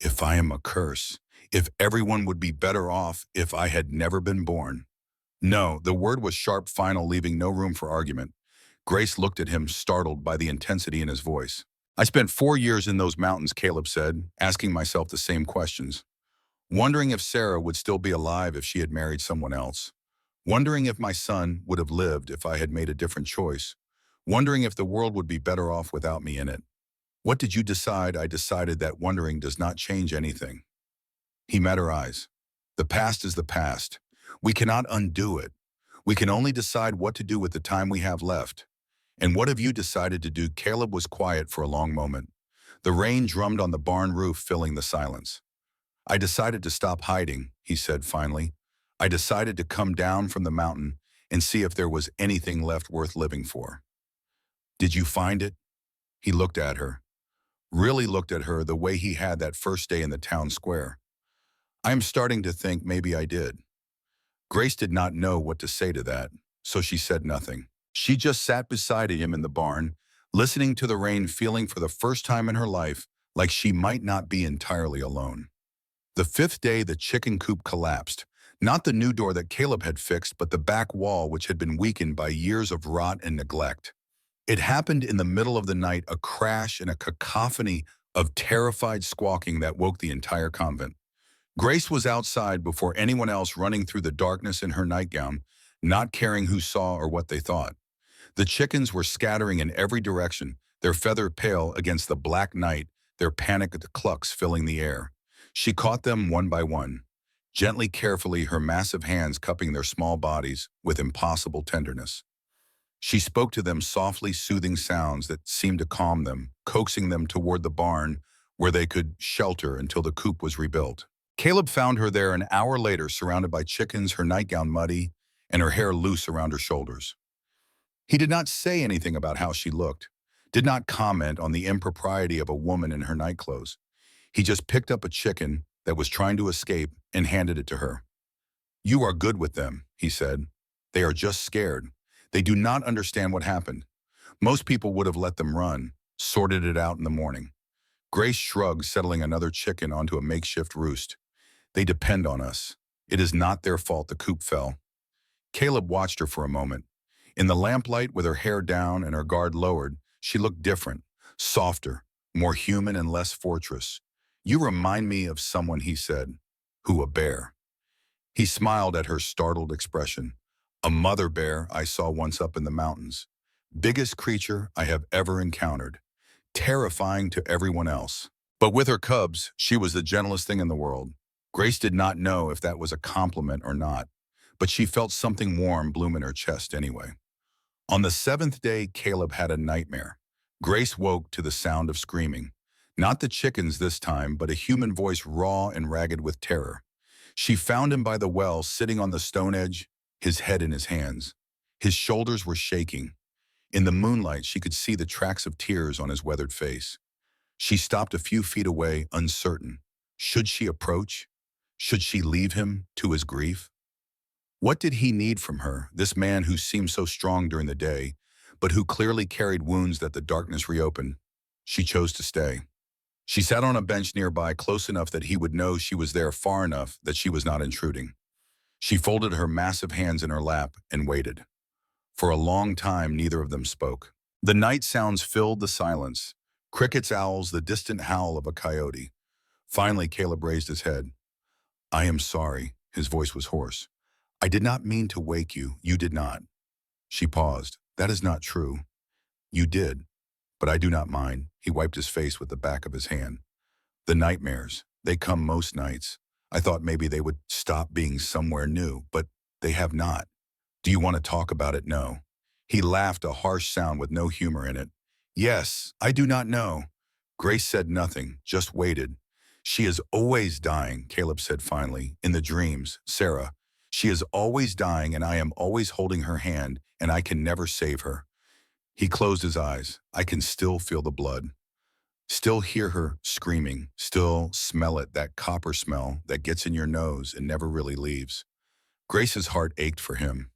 "If I am a curse, if everyone would be better off if I had never been born." "No," the word was sharp, final, leaving no room for argument. Grace looked at him, startled by the intensity in his voice. "I spent 4 years in those mountains," Caleb said, asking myself the same questions. Wondering if Sarah would still be alive if she had married someone else. Wondering if my son would have lived if I had made a different choice. Wondering if the world would be better off without me in it. "What did you decide?" I decided that wondering does not change anything. He met her eyes. "The past is the past. We cannot undo it. We can only decide what to do with the time we have left." "And what have you decided to do?" Caleb was quiet for a long moment. The rain drummed on the barn roof, filling the silence. "I decided to stop hiding," he said finally. "I decided to come down from the mountain and see if there was anything left worth living for." "Did you find it?" He looked at her. Really looked at her the way he had that first day in the town square. "I am starting to think maybe I did." Grace did not know what to say to that, so she said nothing. She just sat beside him in the barn, listening to the rain, feeling for the first time in her life like she might not be entirely alone. The fifth day, the chicken coop collapsed. Not the new door that Caleb had fixed, but the back wall, which had been weakened by years of rot and neglect. It happened in the middle of the night, a crash and a cacophony of terrified squawking that woke the entire convent. Grace was outside before anyone else, running through the darkness in her nightgown, not caring who saw or what they thought. The chickens were scattering in every direction, their feather pale against the black night, their panicked clucks filling the air. She caught them one by one, gently, carefully, her massive hands cupping their small bodies with impossible tenderness. She spoke to them softly, soothing sounds that seemed to calm them, coaxing them toward the barn where they could shelter until the coop was rebuilt. Caleb found her there an hour later, surrounded by chickens, her nightgown muddy, and her hair loose around her shoulders. He did not say anything about how she looked, did not comment on the impropriety of a woman in her nightclothes. He just picked up a chicken that was trying to escape and handed it to her. "You are good with them," he said. "They are just scared. They do not understand what happened. Most people would have let them run, sorted it out in the morning." Grace shrugged, settling another chicken onto a makeshift roost. "They depend on us. It is not their fault the coop fell." Caleb watched her for a moment. In the lamplight, with her hair down and her guard lowered, she looked different, Softer, more human and less fortress. You remind me of someone, he said. Who, a bear? He smiled at her startled expression. A mother bear I saw once up in the mountains. Biggest creature I have ever encountered. Terrifying to everyone else. But with her cubs, she was the gentlest thing in the world. Grace did not know if that was a compliment or not, but she felt something warm bloom in her chest anyway. On the seventh day, Caleb had a nightmare. Grace woke to the sound of screaming. Not the chickens this time, but a human voice raw and ragged with terror. She found him by the well, sitting on the stone edge, his head in his hands. His shoulders were shaking. In the moonlight, she could see the tracks of tears on his weathered face. She stopped a few feet away, uncertain. Should she approach? Should she leave him to his grief? What did he need from her, this man who seemed so strong during the day, but who clearly carried wounds that the darkness reopened? She chose to stay. She sat on a bench nearby, close enough that he would know she was there, far enough that she was not intruding. She folded her massive hands in her lap and waited. For a long time, neither of them spoke. The night sounds filled the silence. Crickets, owls, the distant howl of a coyote. Finally, Caleb raised his head. I am sorry. His voice was hoarse. I did not mean to wake you. You did not. She paused. That is not true. You did. But I do not mind. He wiped his face with the back of his hand. The nightmares. They come most nights. I thought maybe they would stop being somewhere new, but they have not. Do you want to talk about it? No. He laughed, a harsh sound with no humor in it. Yes, I do not know. Grace said nothing, just waited. She is always dying, Caleb said finally, in the dreams, Sarah. She is always dying, and I am always holding her hand, and I can never save her. He closed his eyes. I can still feel the blood. Still hear her screaming. Still smell it, that copper smell that gets in your nose and never really leaves. Grace's heart ached for him.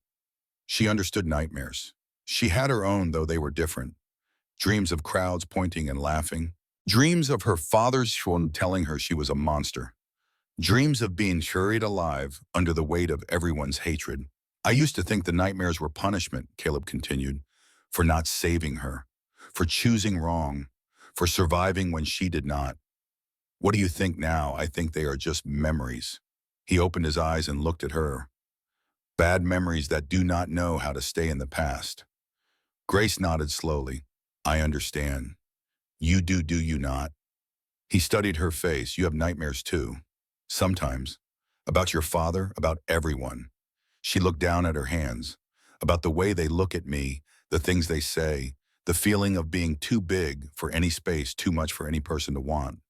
She understood nightmares. She had her own, though they were different. Dreams of crowds pointing and laughing. Dreams of her father's phone telling her she was a monster. Dreams of being buried alive under the weight of everyone's hatred. I used to think the nightmares were punishment, Caleb continued, for not saving her, for choosing wrong, for surviving when she did not. What do you think now? I think they are just memories. He opened his eyes and looked at her. Bad memories that do not know how to stay in the past. Grace nodded slowly. I understand. You do you not? He studied her face. You have nightmares too. Sometimes. About your father, about everyone. She looked down at her hands. About the way they look at me, the things they say, the feeling of being too big for any space, too much for any person to want.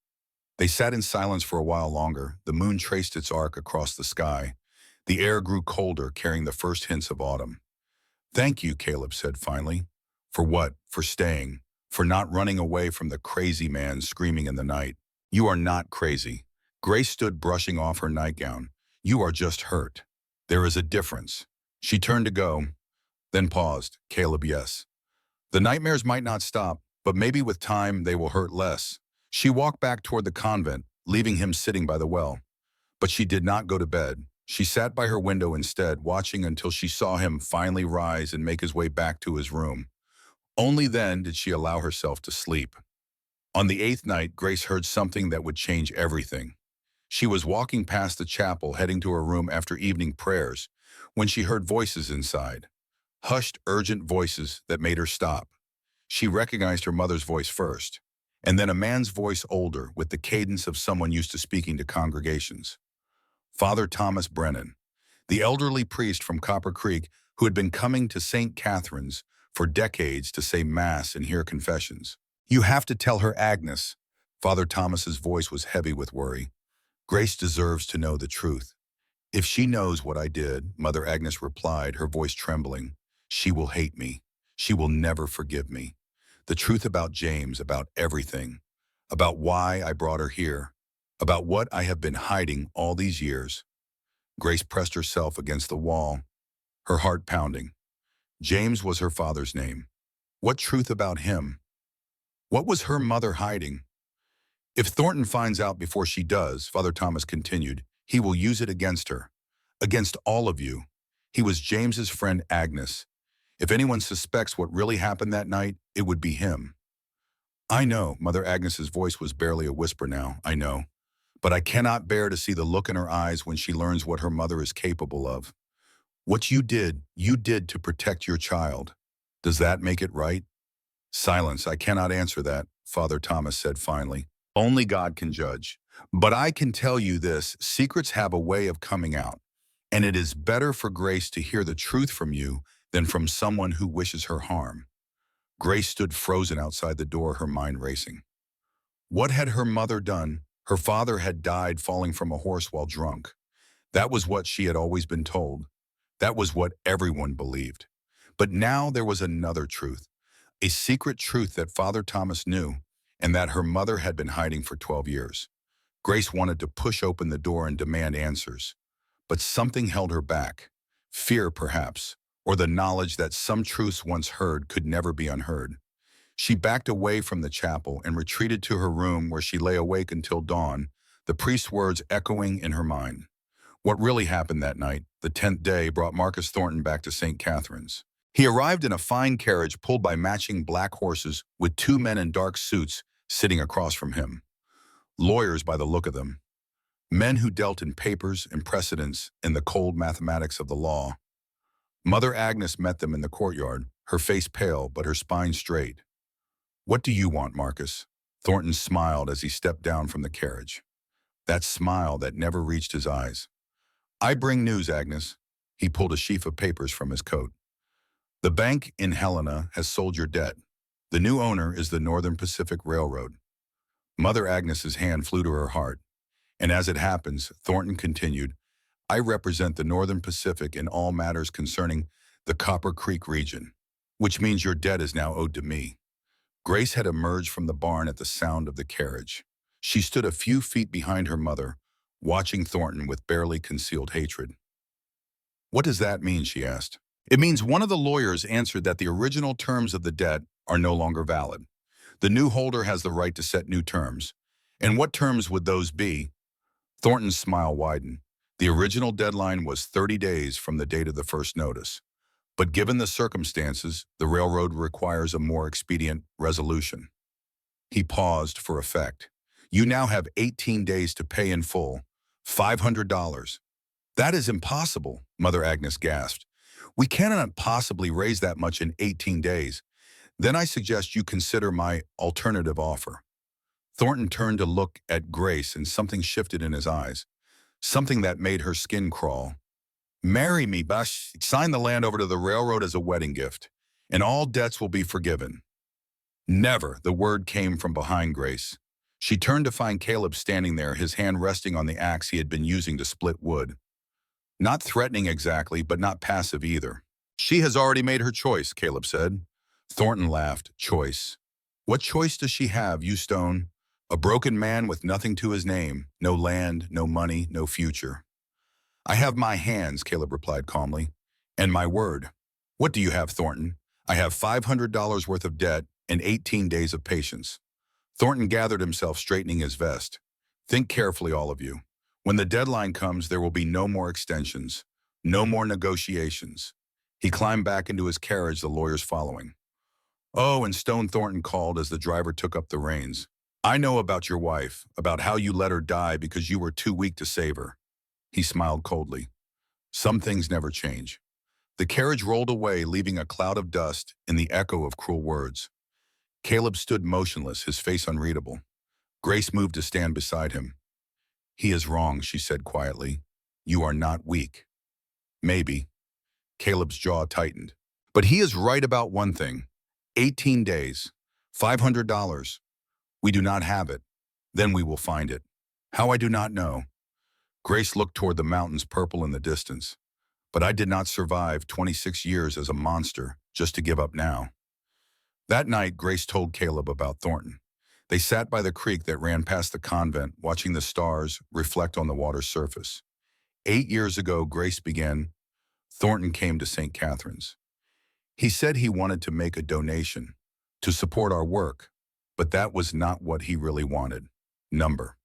They sat in silence for a while longer. The moon traced its arc across the sky. The air grew colder, carrying the first hints of autumn. Thank you, Caleb said finally. For what? For staying. For not running away from the crazy man screaming in the night. You are not crazy. Grace stood brushing off her nightgown. You are just hurt. There is a difference. She turned to go, then paused. Caleb, yes. The nightmares might not stop, but maybe with time they will hurt less. She walked back toward the convent, leaving him sitting by the well. But she did not go to bed. She sat by her window instead, watching until she saw him finally rise and make his way back to his room. Only then did she allow herself to sleep. On the eighth night, Grace heard something that would change everything. She was walking past the chapel, heading to her room after evening prayers, when she heard voices inside. Hushed, urgent voices that made her stop. She recognized her mother's voice first, and then a man's voice older, with the cadence of someone used to speaking to congregations. Father Thomas Brennan, the elderly priest from Copper Creek who had been coming to St. Catherine's for decades to say Mass and hear confessions. You have to tell her, Agnes. Father Thomas's voice was heavy with worry. Grace deserves to know the truth. If she knows what I did, Mother Agnes replied, her voice trembling, she will hate me. She will never forgive me. The truth about James, about everything, about why I brought her here, about what I have been hiding all these years. Grace pressed herself against the wall, her heart pounding. James was her father's name. What truth about him? What was her mother hiding? If Thornton finds out before she does, Father Thomas continued, he will use it against her, against all of you. He was James's friend Agnes. If anyone suspects what really happened that night, it would be him. I know, Mother Agnes's voice was barely a whisper now, I know. But I cannot bear to see the look in her eyes when she learns what her mother is capable of. What you did to protect your child. Does that make it right? Silence. I cannot answer that, Father Thomas said finally. Only God can judge. But I can tell you this, secrets have a way of coming out, and it is better for Grace to hear the truth from you than from someone who wishes her harm. Grace stood frozen outside the door, her mind racing. What had her mother done? Her father had died falling from a horse while drunk. That was what she had always been told. That was what everyone believed. But now there was another truth, a secret truth that Father Thomas knew, and that her mother had been hiding for 12 years. Grace wanted to push open the door and demand answers. But something held her back. Fear, perhaps, or the knowledge that some truths once heard could never be unheard. She backed away from the chapel and retreated to her room where she lay awake until dawn, the priest's words echoing in her mind. What really happened that night, the 10th day, brought Marcus Thornton back to St. Catherine's. He arrived in a fine carriage pulled by matching black horses with two men in dark suits sitting across from him. Lawyers by the look of them. Men who dealt in papers and precedents in the cold mathematics of the law. Mother Agnes met them in the courtyard, her face pale but her spine straight. What do you want, Marcus? Thornton smiled as he stepped down from the carriage. That smile that never reached his eyes. I bring news, Agnes. He pulled a sheaf of papers from his coat. The bank in Helena has sold your debt. The new owner is the Northern Pacific Railroad. Mother Agnes's hand flew to her heart. And as it happens, Thornton continued, I represent the Northern Pacific in all matters concerning the Copper Creek region, which means your debt is now owed to me. Grace had emerged from the barn at the sound of the carriage. She stood a few feet behind her mother, watching Thornton with barely concealed hatred. What does that mean, she asked. It means one of the lawyers answered that the original terms of the debt are no longer valid. The new holder has the right to set new terms. And what terms would those be? Thornton's smile widened. The original deadline was 30 days from the date of the first notice. But given the circumstances, the railroad requires a more expedient resolution. He paused for effect. You now have 18 days to pay in full, $500. That is impossible, Mother Agnes gasped. We cannot possibly raise that much in 18 days. Then I suggest you consider my alternative offer. Thornton turned to look at Grace and something shifted in his eyes, something that made her skin crawl. Marry me, Bush. Sign the land over to the railroad as a wedding gift, and all debts will be forgiven. Never, the word came from behind Grace. She turned to find Caleb standing there, his hand resting on the axe he had been using to split wood. Not threatening exactly, but not passive either. She has already made her choice, Caleb said. Thornton laughed. Choice. What choice does she have, you stone? A broken man with nothing to his name, no land, no money, no future. I have my hands, Caleb replied calmly, and my word. What do you have, Thornton? I have $500 worth of debt and 18 days of patience. Thornton gathered himself, straightening his vest. Think carefully, all of you. When the deadline comes, there will be no more extensions, no more negotiations. He climbed back into his carriage, the lawyers following. Oh, and Stone Thornton called as the driver took up the reins. I know about your wife, about how you let her die because you were too weak to save her. He smiled coldly. Some things never change. The carriage rolled away, leaving a cloud of dust in the echo of cruel words. Caleb stood motionless, his face unreadable. Grace moved to stand beside him. He is wrong, she said quietly. You are not weak. Maybe. Caleb's jaw tightened. But he is right about one thing. 18 days. $500. We do not have it. Then we will find it. How I do not know. Grace looked toward the mountains purple in the distance. But I did not survive 26 years as a monster just to give up now. That night, Grace told Caleb about Thornton. They sat by the creek that ran past the convent, watching the stars reflect on the water's surface. 8 years ago, Grace began. Thornton came to St. Catherine's. He said he wanted to make a donation to support our work, but that was not what he really wanted. Number.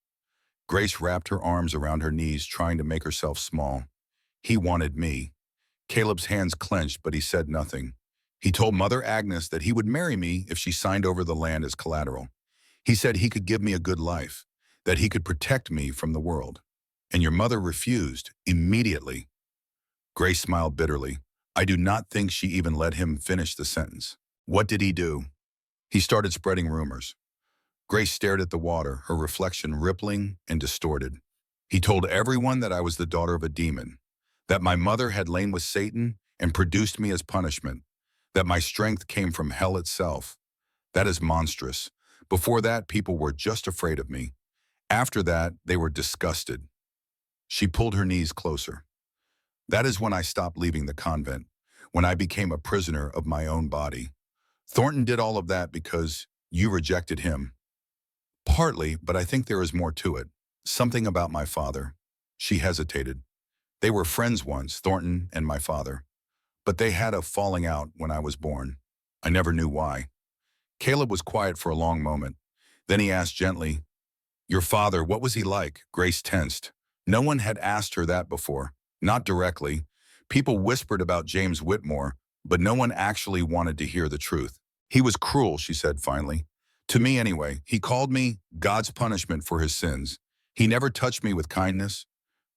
Grace wrapped her arms around her knees, trying to make herself small. He wanted me. Caleb's hands clenched, but he said nothing. He told Mother Agnes that he would marry me if she signed over the land as collateral. He said he could give me a good life, that he could protect me from the world. And your mother refused immediately. Grace smiled bitterly. I do not think she even let him finish the sentence. What did he do? He started spreading rumors. Grace stared at the water, her reflection rippling and distorted. He told everyone that I was the daughter of a demon, that my mother had lain with Satan and produced me as punishment, that my strength came from hell itself. That is monstrous. Before that, people were just afraid of me. After that, they were disgusted. She pulled her knees closer. That is when I stopped leaving the convent, when I became a prisoner of my own body. Thornton did all of that because you rejected him. Partly, but I think there is more to it. Something about my father. She hesitated. They were friends once, Thornton and my father. But they had a falling out when I was born. I never knew why. Caleb was quiet for a long moment. Then he asked gently, your father, what was he like? Grace tensed. No one had asked her that before. Not directly. People whispered about James Whitmore, but no one actually wanted to hear the truth. He was cruel, she said finally. To me anyway. He called me God's punishment for his sins. He never touched me with kindness,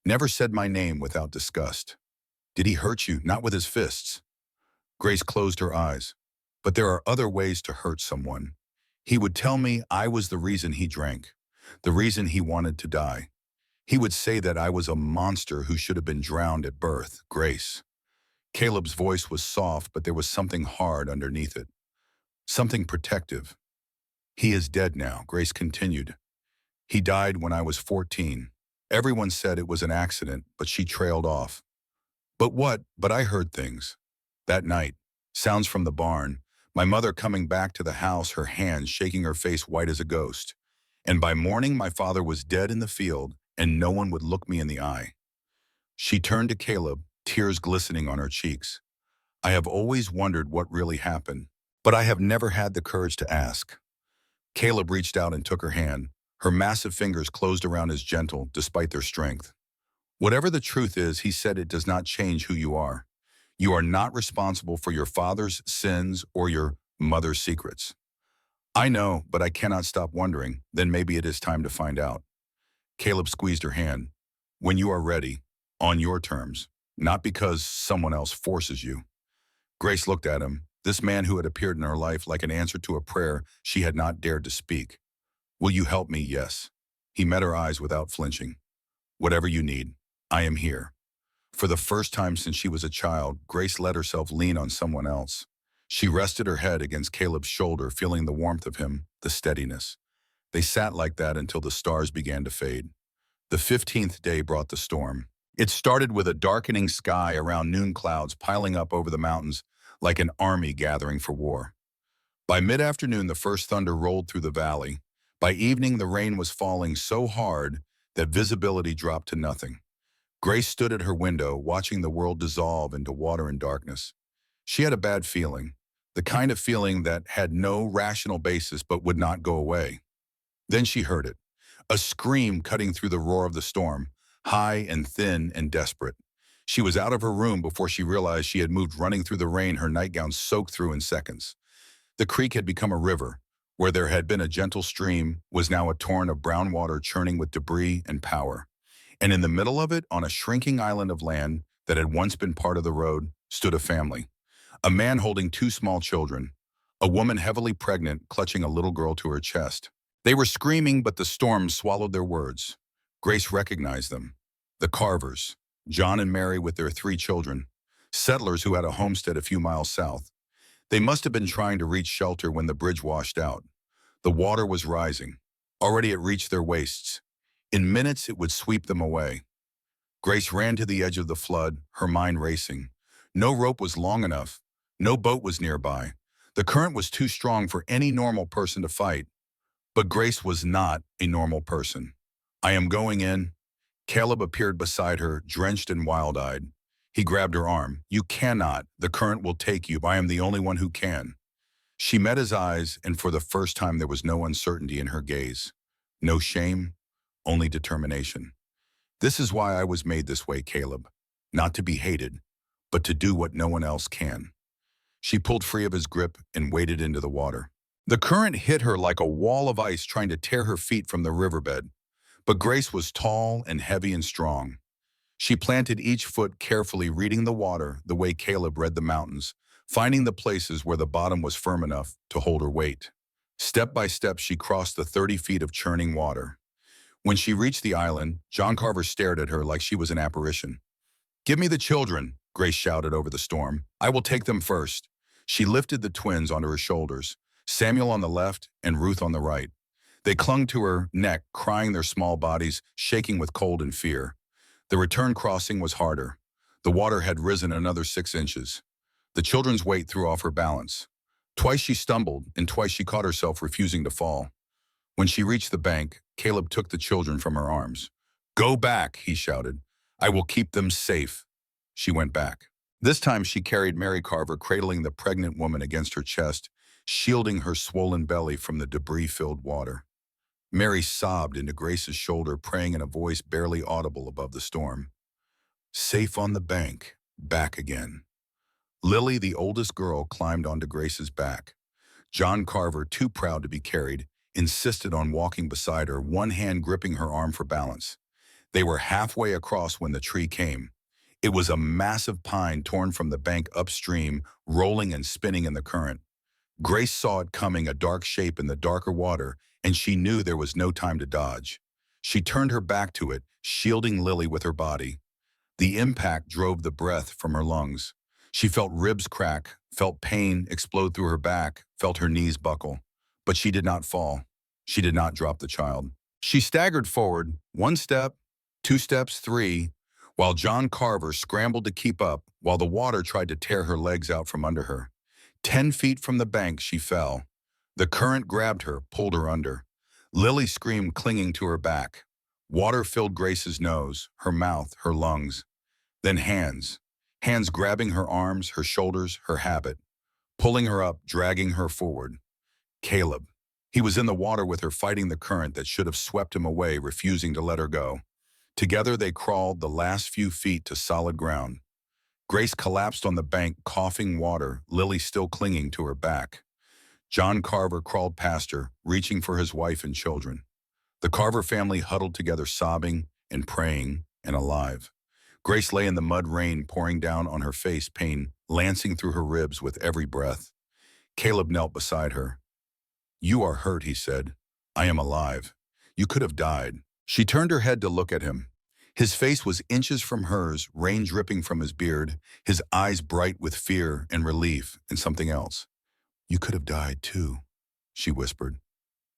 never said my name without disgust. Did he hurt you? Not with his fists. Grace closed her eyes. But there are other ways to hurt someone. He would tell me I was the reason he drank, the reason he wanted to die. He would say that I was a monster who should have been drowned at birth. Grace. Caleb's voice was soft, but there was something hard underneath it. Something protective. He is dead now, Grace continued. He died when I was 14. Everyone said it was an accident, but she trailed off. But what? But I heard things. That night, sounds from the barn, my mother coming back to the house, her hands shaking, her face white as a ghost. And by morning, my father was dead in the field, and no one would look me in the eye. She turned to Caleb, tears glistening on her cheeks. I have always wondered what really happened, but I have never had the courage to ask. Caleb reached out and took her hand. Her massive fingers closed around his gentle, despite their strength. Whatever the truth is, he said, it does not change who you are. You are not responsible for your father's sins or your mother's secrets. I know, but I cannot stop wondering. Then maybe it is time to find out. Caleb squeezed her hand. When you are ready, on your terms, not because someone else forces you. Grace looked at him, this man who had appeared in her life like an answer to a prayer she had not dared to speak. Will you help me? Yes. He met her eyes without flinching. Whatever you need, I am here. For the first time since she was a child, Grace let herself lean on someone else. She rested her head against Caleb's shoulder, feeling the warmth of him, the steadiness. They sat like that until the stars began to fade. The 15th day brought the storm. It started with a darkening sky, around noon clouds piling up over the mountains like an army gathering for war. By mid-afternoon, the first thunder rolled through the valley. By evening, the rain was falling so hard that visibility dropped to nothing. Grace stood at her window, watching the world dissolve into water and darkness. She had a bad feeling, the kind of feeling that had no rational basis but would not go away. Then she heard it, a scream cutting through the roar of the storm, high and thin and desperate. She was out of her room before she realized she had moved, running through the rain, her nightgown soaked through in seconds. The creek had become a river. Where there had been a gentle stream was now a torrent of brown water churning with debris and power. And in the middle of it, on a shrinking island of land that had once been part of the road, stood a family. A man holding two small children, a woman heavily pregnant clutching a little girl to her chest. They were screaming, but the storm swallowed their words. Grace recognized them. The Carvers, John and Mary with their 3 children, settlers who had a homestead a few miles south. They must have been trying to reach shelter when the bridge washed out. The water was rising. Already it reached their waists. In minutes, it would sweep them away. Grace ran to the edge of the flood, her mind racing. No rope was long enough. No boat was nearby. The current was too strong for any normal person to fight. But Grace was not a normal person. I am going in. Caleb appeared beside her, drenched and wild-eyed. He grabbed her arm. You cannot. The current will take you. I am the only one who can. She met his eyes, and for the first time there was no uncertainty in her gaze. No shame, only determination. This is why I was made this way, Caleb. Not to be hated, but to do what no one else can. She pulled free of his grip and waded into the water. The current hit her like a wall of ice trying to tear her feet from the riverbed. But Grace was tall and heavy and strong. She planted each foot carefully, reading the water the way Caleb read the mountains, finding the places where the bottom was firm enough to hold her weight. Step by step, she crossed the 30 feet of churning water. When she reached the island, John Carver stared at her like she was an apparition. "Give me the children," Grace shouted over the storm. "I will take them first." She lifted the twins onto her shoulders, Samuel on the left and Ruth on the right. They clung to her neck, crying, their small bodies shaking with cold and fear. The return crossing was harder. The water had risen another 6 inches. The children's weight threw off her balance. Twice she stumbled, and twice she caught herself refusing to fall. When she reached the bank, Caleb took the children from her arms. "Go back," he shouted. "I will keep them safe." She went back. This time she carried Mary Carver, cradling the pregnant woman against her chest, shielding her swollen belly from the debris-filled water. Mary sobbed into Grace's shoulder, praying in a voice barely audible above the storm. Safe on the bank, back again. Lily, the oldest girl, climbed onto Grace's back. John Carver, too proud to be carried, insisted on walking beside her, one hand gripping her arm for balance. They were halfway across when the tree came. It was a massive pine torn from the bank upstream, rolling and spinning in the current. Grace saw it coming, a dark shape in the darker water, and she knew there was no time to dodge. She turned her back to it, shielding Lily with her body. The impact drove the breath from her lungs. She felt ribs crack, felt pain explode through her back, felt her knees buckle. But she did not fall. She did not drop the child. She staggered forward, 1 step, 2 steps, 3, while John Carver scrambled to keep up, while the water tried to tear her legs out from under her. 10 feet from the bank, she fell. The current grabbed her, pulled her under. Lily screamed, clinging to her back. Water filled Grace's nose, her mouth, her lungs. Then hands. Hands grabbing her arms, her shoulders, her habit. Pulling her up, dragging her forward. Caleb. He was in the water with her, fighting the current that should have swept him away, refusing to let her go. Together they crawled the last few feet to solid ground. Grace collapsed on the bank, coughing water, Lily still clinging to her back. John Carver crawled past her, reaching for his wife and children. The Carver family huddled together, sobbing and praying and alive. Grace lay in the mud, rain pouring down on her face, pain lancing through her ribs with every breath. Caleb knelt beside her. "You are hurt," he said. "I am alive. You could have died." She turned her head to look at him. His face was inches from hers, rain dripping from his beard, his eyes bright with fear and relief and something else. "You could have died too," she whispered.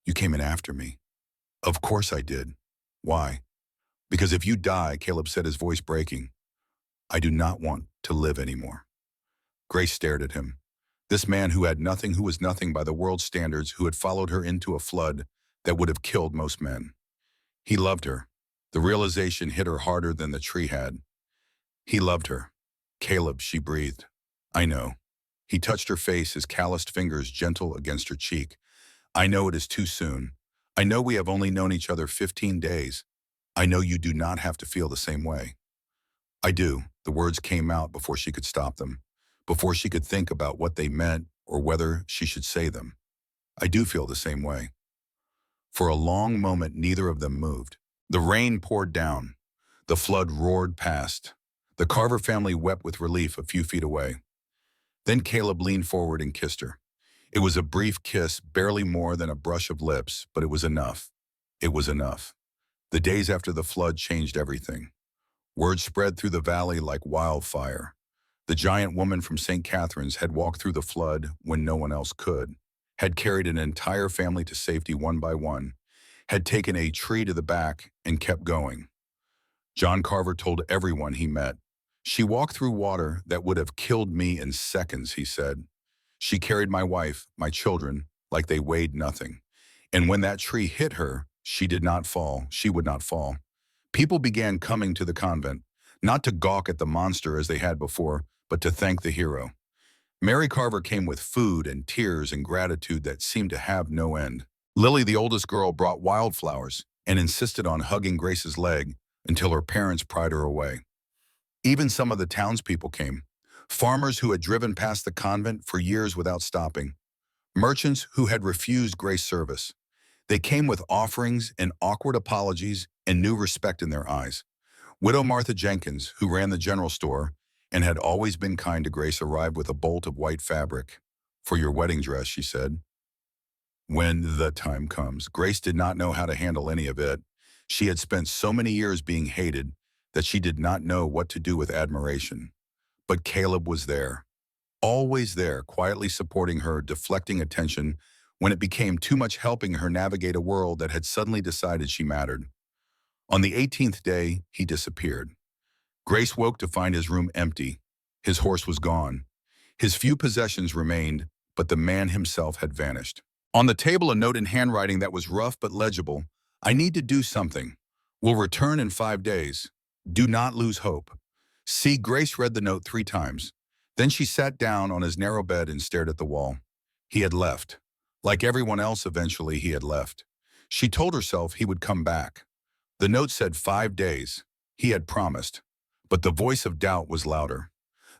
"You came in after me." "Of course I did." "Why?" "Because if you die," Caleb said, his voice breaking, "I do not want to live anymore." Grace stared at him. This man who had nothing, who was nothing by the world's standards, who had followed her into a flood that would have killed most men. He loved her. The realization hit her harder than the tree had. He loved her. "Caleb," she breathed. "I know." He touched her face, his calloused fingers gentle against her cheek. "I know it is too soon. I know we have only known each other 15 days. I know you do not have to feel the same way." "I do." The words came out before she could stop them, before she could think about what they meant or whether she should say them. "I do feel the same way." For a long moment, neither of them moved. The rain poured down. The flood roared past. The Carver family wept with relief a few feet away. Then Caleb leaned forward and kissed her. It was a brief kiss, barely more than a brush of lips, but it was enough. It was enough. The days after the flood changed everything. Word spread through the valley like wildfire. The giant woman from St. Catherine's had walked through the flood when no one else could, had carried an entire family to safety one by one, had taken a tree to the back and kept going. John Carver told everyone he met. "She walked through water that would have killed me in seconds," he said. "She carried my wife, my children, like they weighed nothing. And when that tree hit her, she did not fall. She would not fall." People began coming to the convent, not to gawk at the monster as they had before, but to thank the hero. Mary Carver came with food and tears and gratitude that seemed to have no end. Lily, the oldest girl, brought wildflowers and insisted on hugging Grace's leg until her parents pried her away. Even some of the townspeople came. Farmers who had driven past the convent for years without stopping. Merchants who had refused grace service. They came with offerings and awkward apologies and new respect in their eyes. Widow Martha Jenkins, who ran the general store and had always been kind to Grace, arrived with a bolt of white fabric. "For your wedding dress," she said. When the time comes, Grace did not know how to handle any of it. She had spent so many years being hated that she did not know what to do with admiration. But Caleb was there, always there, quietly supporting her, deflecting attention when it became too much, helping her navigate a world that had suddenly decided she mattered. On the 18th day, he disappeared. Grace woke to find his room empty. His horse was gone. His few possessions remained, but the man himself had vanished. On the table, a note in handwriting that was rough but legible. "I need to do something. Will return in 5 days. Do not lose hope." See, Grace read the note 3 times. Then she sat down on his narrow bed and stared at the wall. He had left. Like everyone else, eventually he had left. She told herself he would come back. The note said 5 days. He had promised. But the voice of doubt was louder.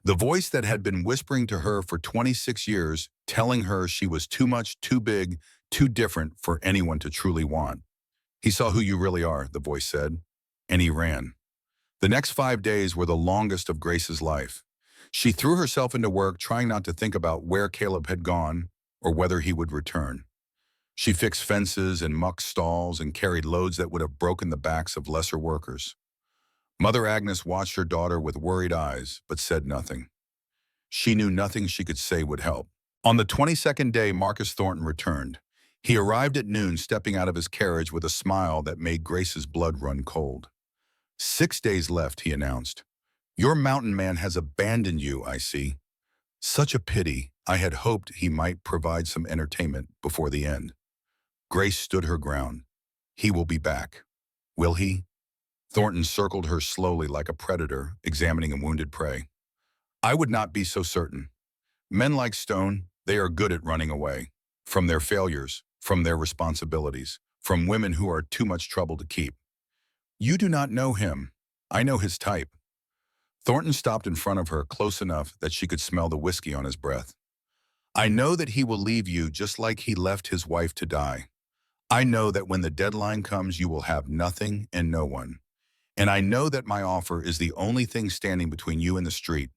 The voice that had been whispering to her for 26 years, telling her she was too much, too big, too different for anyone to truly want. "He saw who you really are," the voice said, and he ran. The next 5 days were the longest of Grace's life. She threw herself into work, trying not to think about where Caleb had gone or whether he would return. She fixed fences and mucked stalls and carried loads that would have broken the backs of lesser workers. Mother Agnes watched her daughter with worried eyes, but said nothing. She knew nothing she could say would help. On the 22nd day, Marcus Thornton returned. He arrived at noon, stepping out of his carriage with a smile that made Grace's blood run cold. 6 days left, he announced. "Your mountain man has abandoned you, I see. Such a pity. I had hoped he might provide some entertainment before the end." Grace stood her ground. "He will be back." "Will he?" Thornton circled her slowly like a predator, examining a wounded prey. "I would not be so certain. Men like Stone, they are good at running away. From their failures, from their responsibilities, from women who are too much trouble to keep. You do not know him. I know his type." Thornton stopped in front of her, close enough that she could smell the whiskey on his breath. "I know that he will leave you just like he left his wife to die. I know that when the deadline comes, you will have nothing and no one. And I know that my offer is the only thing standing between you and the street."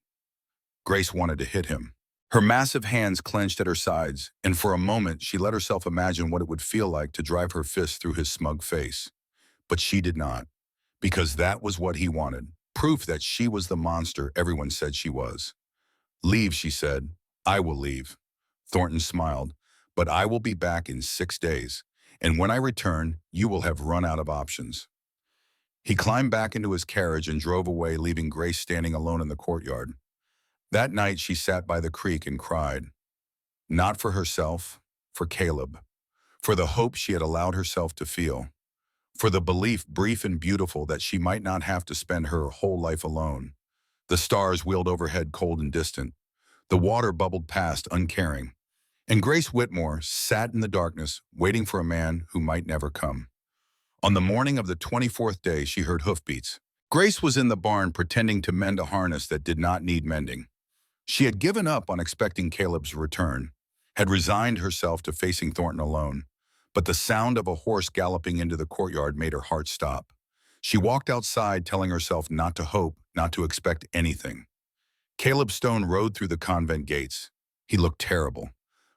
Grace wanted to hit him. Her massive hands clenched at her sides, and for a moment she let herself imagine what it would feel like to drive her fist through his smug face. But she did not, because that was what he wanted, proof that she was the monster everyone said she was. "Leave," she said. "I will leave." Thornton smiled. "But I will be back in 6 days, and when I return, you will have run out of options." He climbed back into his carriage and drove away, leaving Grace standing alone in the courtyard. That night she sat by the creek and cried. Not for herself, for Caleb, for the hope she had allowed herself to feel, for the belief, brief and beautiful, that she might not have to spend her whole life alone. The stars wheeled overhead, cold and distant. The water bubbled past, uncaring. And Grace Whitmore sat in the darkness, waiting for a man who might never come. On the morning of the 24th day, she heard hoofbeats. Grace was in the barn pretending to mend a harness that did not need mending. She had given up on expecting Caleb's return, had resigned herself to facing Thornton alone. But the sound of a horse galloping into the courtyard made her heart stop. She walked outside, telling herself not to hope, not to expect anything. Caleb Stone rode through the convent gates. He looked terrible.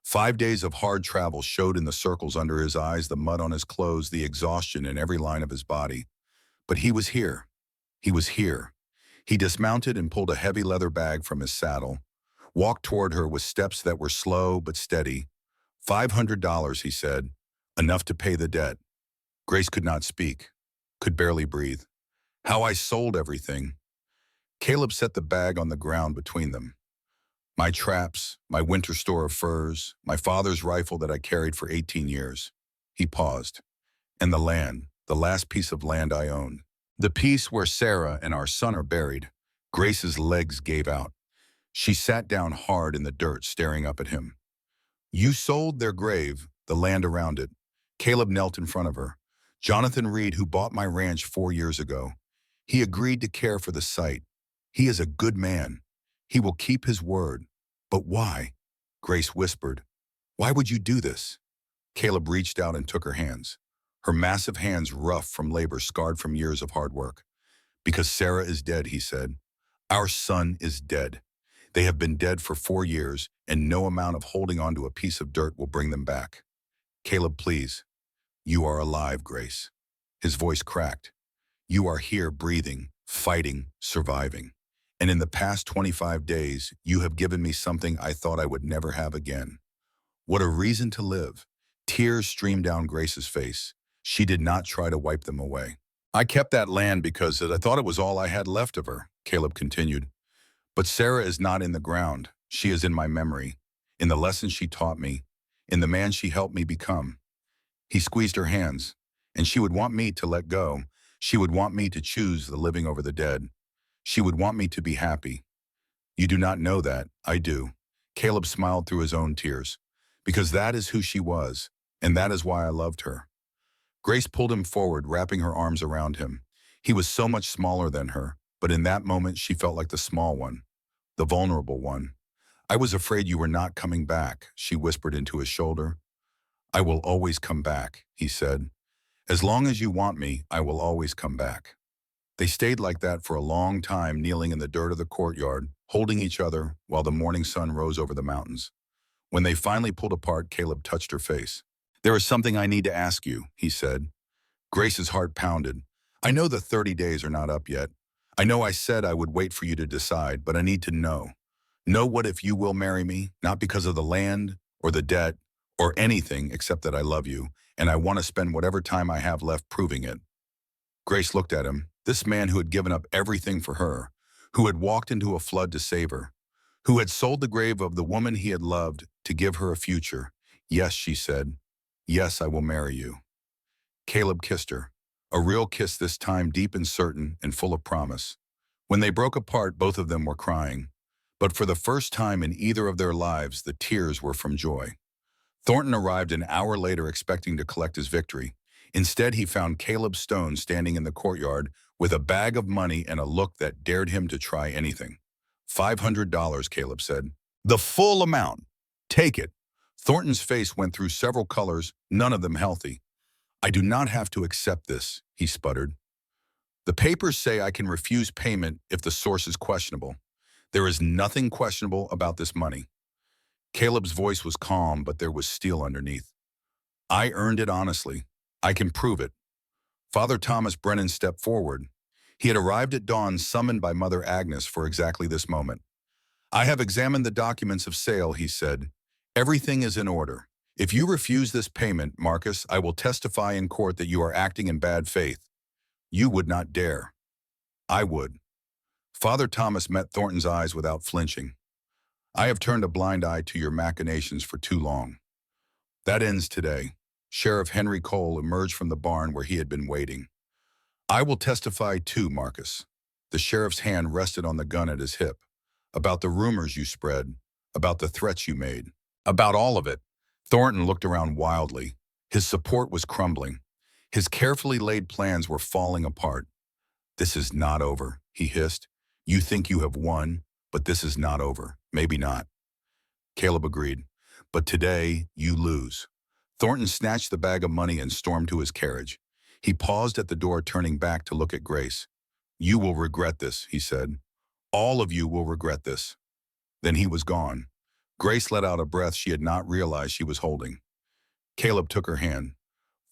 5 days of hard travel showed in the circles under his eyes, the mud on his clothes, the exhaustion in every line of his body. But he was here. He was here. He dismounted and pulled a heavy leather bag from his saddle, walked toward her with steps that were slow but steady. $500, he said, enough to pay the debt. Grace could not speak, could barely breathe. "How I sold everything." Caleb set the bag on the ground between them. "My traps, my winter store of furs, my father's rifle that I carried for 18 years. He paused. "And the land, the last piece of land I owned. The piece where Sarah and our son are buried." Grace's legs gave out. She sat down hard in the dirt, staring up at him. "You sold their grave, the land around it." Caleb knelt in front of her. "Jonathan Reed, who bought my ranch 4 years ago. He agreed to care for the site. He is a good man. He will keep his word. But why? Grace whispered. Why would you do this? Caleb reached out and took her hands. Her massive hands rough from labor, scarred from years of hard work. Because Sarah is dead, he said. Our son is dead. They have been dead for 4 years, and no amount of holding on to a piece of dirt will bring them back. Caleb, please. You are alive, Grace. His voice cracked. You are here breathing, fighting, surviving. And in the past 25 days, you have given me something I thought I would never have again. What a reason to live. Tears streamed down Grace's face. She did not try to wipe them away. I kept that land because I thought it was all I had left of her, Caleb continued. But Sarah is not in the ground. She is in my memory, in the lessons she taught me, in the man she helped me become. He squeezed her hands, and she would want me to let go. She would want me to choose the living over the dead. She would want me to be happy. You do not know that. I do. Caleb smiled through his own tears. Because that is who she was, and that is why I loved her. Grace pulled him forward, wrapping her arms around him. He was so much smaller than her, but in that moment she felt like the small one, the vulnerable one. I was afraid you were not coming back, she whispered into his shoulder. I will always come back, he said. As long as you want me, I will always come back. They stayed like that for a long time, kneeling in the dirt of the courtyard, holding each other while the morning sun rose over the mountains. When they finally pulled apart, Caleb touched her face. There is something I need to ask you, he said. Grace's heart pounded. I know the 30 days are not up yet. I know I said I would wait for you to decide, but I need to know. Know what if you will marry me, not because of the land or the debt or anything except that I love you, and I want to spend whatever time I have left proving it. Grace looked at him, this man who had given up everything for her, who had walked into a flood to save her, who had sold the grave of the woman he had loved to give her a future. Yes, she said. Yes, I will marry you. Caleb kissed her, a real kiss this time, deep and certain and full of promise. When they broke apart, both of them were crying. But for the first time in either of their lives, the tears were from joy. Thornton arrived an hour later expecting to collect his victory. Instead, he found Caleb Stone standing in the courtyard with a bag of money and a look that dared him to try anything. $500, Caleb said. The full amount. Take it. Thornton's face went through several colors, none of them healthy. I do not have to accept this, he sputtered. The papers say I can refuse payment if the source is questionable. There is nothing questionable about this money. Caleb's voice was calm, but there was steel underneath. I earned it honestly. I can prove it. Father Thomas Brennan stepped forward. He had arrived at dawn, summoned by Mother Agnes for exactly this moment. I have examined the documents of sale, he said. Everything is in order. If you refuse this payment, Marcus, I will testify in court that you are acting in bad faith. You would not dare. I would. Father Thomas met Thornton's eyes without flinching. I have turned a blind eye to your machinations for too long. That ends today. Sheriff Henry Cole emerged from the barn where he had been waiting. I will testify too, Marcus. The sheriff's hand rested on the gun at his hip. About the rumors you spread, about the threats you made, about all of it. Thornton looked around wildly. His support was crumbling. His carefully laid plans were falling apart. This is not over, he hissed. You think you have won, but this is not over. Maybe not. Caleb agreed. But today, you lose. Thornton snatched the bag of money and stormed to his carriage. He paused at the door, turning back to look at Grace. You will regret this, he said. All of you will regret this. Then he was gone. Grace let out a breath she had not realized she was holding. Caleb took her hand.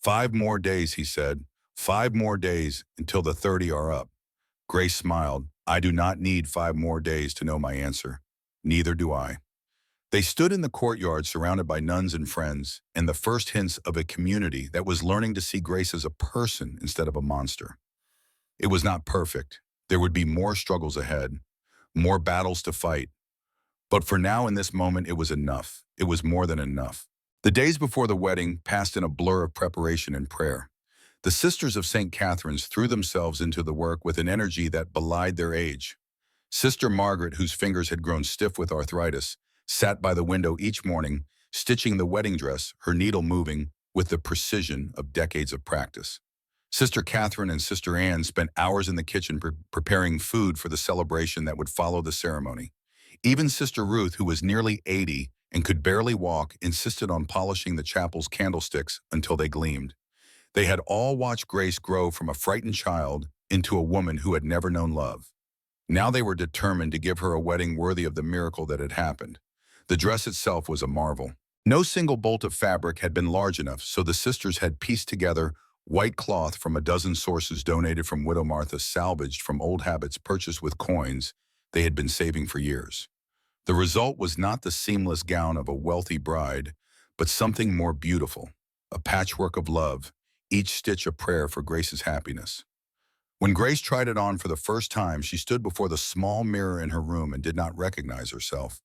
5 more days, he said. 5 more days until the 30 are up. Grace smiled. I do not need 5 more days to know my answer. Neither do I. They stood in the courtyard surrounded by nuns and friends, and the first hints of a community that was learning to see Grace as a person instead of a monster. It was not perfect. There would be more struggles ahead, more battles to fight. But for now, in this moment, it was enough. It was more than enough. The days before the wedding passed in a blur of preparation and prayer. The Sisters of St. Catherine's threw themselves into the work with an energy that belied their age. Sister Margaret, whose fingers had grown stiff with arthritis, sat by the window each morning, stitching the wedding dress, her needle moving with the precision of decades of practice. Sister Catherine and Sister Anne spent hours in the kitchen preparing food for the celebration that would follow the ceremony. Even Sister Ruth, who was nearly 80 and could barely walk, insisted on polishing the chapel's candlesticks until they gleamed. They had all watched Grace grow from a frightened child into a woman who had never known love. Now they were determined to give her a wedding worthy of the miracle that had happened. The dress itself was a marvel. No single bolt of fabric had been large enough, so the sisters had pieced together white cloth from a dozen sources donated from Widow Martha, salvaged from old habits purchased with coins they had been saving for years. The result was not the seamless gown of a wealthy bride, but something more beautiful, a patchwork of love, each stitch a prayer for Grace's happiness. When Grace tried it on for the first time, she stood before the small mirror in her room and did not recognize herself.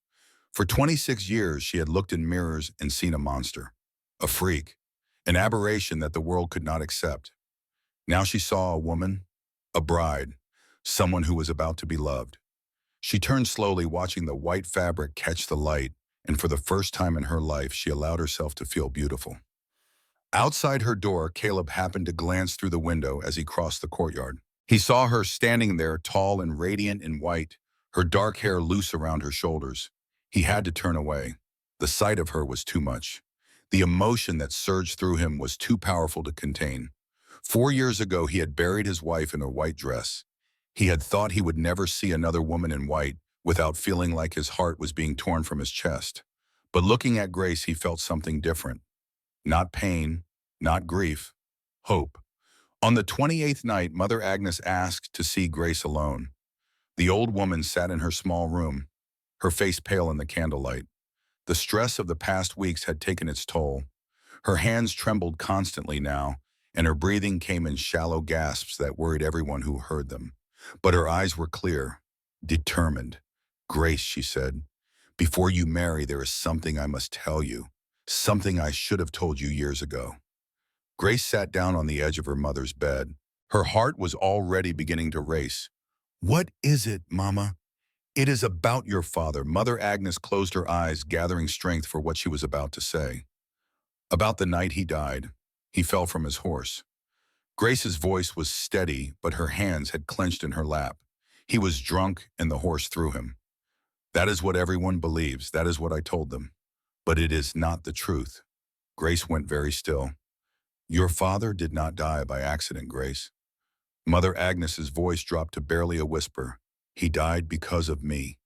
For 26 years, she had looked in mirrors and seen a monster, a freak, an aberration that the world could not accept. Now she saw a woman, a bride, someone who was about to be loved. She turned slowly, watching the white fabric catch the light, and for the first time in her life, she allowed herself to feel beautiful. Outside her door, Caleb happened to glance through the window as he crossed the courtyard. He saw her standing there, tall and radiant in white, her dark hair loose around her shoulders. He had to turn away. The sight of her was too much. The emotion that surged through him was too powerful to contain. 4 years ago, he had buried his wife in a white dress. He had thought he would never see another woman in white without feeling like his heart was being torn from his chest. But looking at Grace, he felt something different. Not pain, not grief, hope. On the 28th night, Mother Agnes asked to see Grace alone. The old woman sat in her small room, her face pale in the candlelight. The stress of the past weeks had taken its toll. Her hands trembled constantly now, and her breathing came in shallow gasps that worried everyone who heard them. But her eyes were clear, determined. "Grace," she said, "before you marry, there is something I must tell you, something I should have told you years ago." Grace sat down on the edge of her mother's bed. Her heart was already beginning to race. "What is it, Mama?" "It is about your father." Mother Agnes closed her eyes, gathering strength for what she was about to say. "About the night he died. He fell from his horse." Grace's voice was steady, but her hands had clenched in her lap. "He was drunk and the horse threw him. That is what everyone believes. That is what I told them. But it is not the truth." Grace went very still. "Your father did not die by accident, Grace." Mother Agnes's voice dropped to barely a whisper. "He died because of me."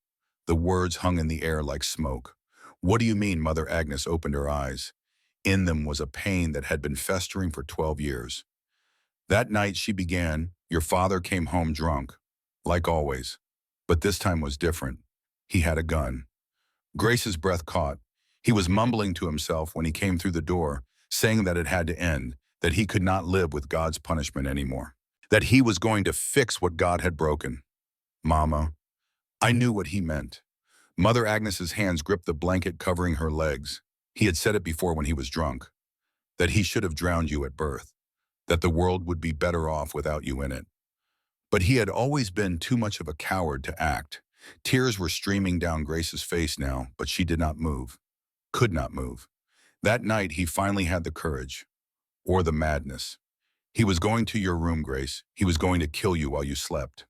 The words hung in the air like smoke. "What do you mean?" Mother Agnes opened her eyes. In them was a pain that had been festering for 12 years. "That night," she began, "your father came home drunk, like always. But this time was different. He had a gun." Grace's breath caught. He was mumbling to himself when he came through the door, saying that it had to end, that he could not live with God's punishment anymore, that he was going to fix what God had broken. "Mama." I knew what he meant. Mother Agnes's hands gripped the blanket covering her legs. He had said it before when he was drunk, that he should have drowned you at birth, that the world would be better off without you in it. But he had always been too much of a coward to act. Tears were streaming down Grace's face now, but she did not move, could not move. That night, he finally had the courage, or the madness. He was going to your room, Grace. He was going to kill you while you slept.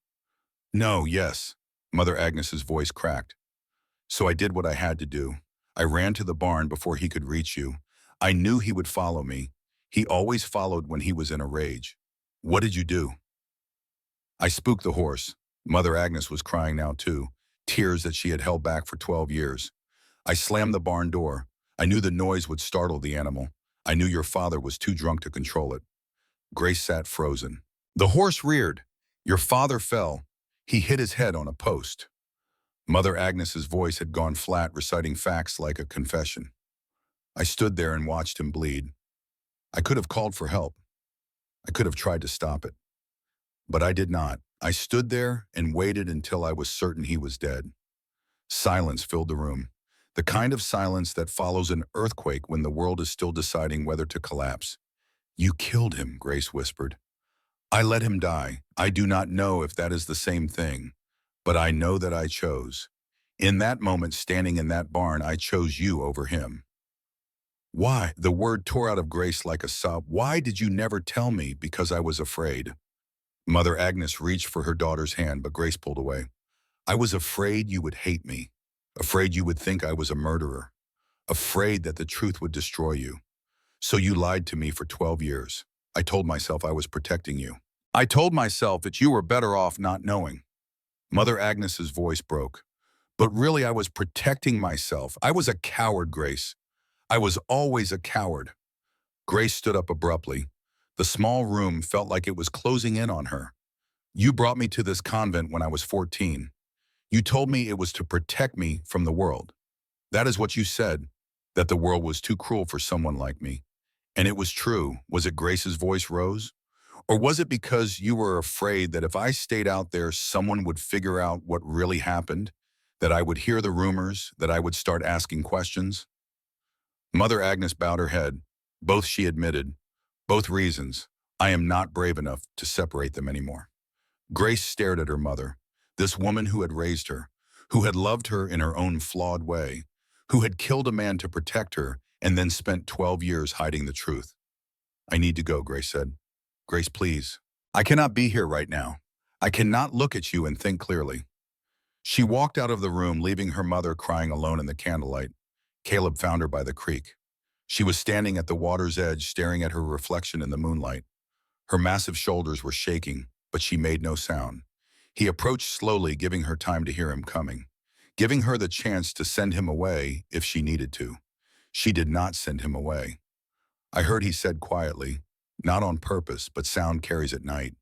"No, yes." Mother Agnes's voice cracked. "So I did what I had to do. I ran to the barn before he could reach you. I knew he would follow me. He always followed when he was in a rage." "What did you do?" "I spooked the horse." Mother Agnes was crying now too, tears that she had held back for 12 years. "I slammed the barn door. I knew the noise would startle the animal. I knew your father was too drunk to control it." Grace sat frozen. "The horse reared. Your father fell. He hit his head on a post." Mother Agnes's voice had gone flat, reciting facts like a confession. "I stood there and watched him bleed. I could have called for help. I could have tried to stop it. But I did not. I stood there and waited until I was certain he was dead." Silence filled the room, the kind of silence that follows an earthquake when the world is still deciding whether to collapse. "You killed him," Grace whispered. "I let him die. I do not know if that is the same thing, but I know that I chose. In that moment, standing in that barn, I chose you over him." "Why?" The word tore out of Grace like a sob. "Why did you never tell me?" "Because I was afraid." Mother Agnes reached for her daughter's hand, but Grace pulled away. "I was afraid you would hate me." afraid you would think I was a murderer, afraid that the truth would destroy you. So you lied to me for 12 years. I told myself I was protecting you. I told myself that you were better off not knowing. Mother Agnes's voice broke. But really, I was protecting myself. I was a coward, Grace. I was always a coward. Grace stood up abruptly. The small room felt like it was closing in on her. You brought me to this convent when I was 14. You told me it was to protect me from the world. That is what you said, that the world was too cruel for someone like me. And it was true. Was it Grace's voice rose? Or was it because you were afraid that if I stayed out there, someone would figure out what really happened? That I would hear the rumors, that I would start asking questions? Mother Agnes bowed her head. Both, she admitted. Both reasons. I am not brave enough to separate them anymore. Grace stared at her mother, this woman who had raised her, who had loved her in her own flawed way, who had killed a man to protect her and then spent 12 years hiding the truth. I need to go, Grace said. Grace, please. I cannot be here right now. I cannot look at you and think clearly. She walked out of the room, leaving her mother crying alone in the candlelight. Caleb found her by the creek. She was standing at the water's edge, staring at her reflection in the moonlight. Her massive shoulders were shaking, but she made no sound. He approached slowly, giving her time to hear him coming, giving her the chance to send him away if she needed to. She did not send him away. I heard he said quietly, not on purpose, but sound carries at night.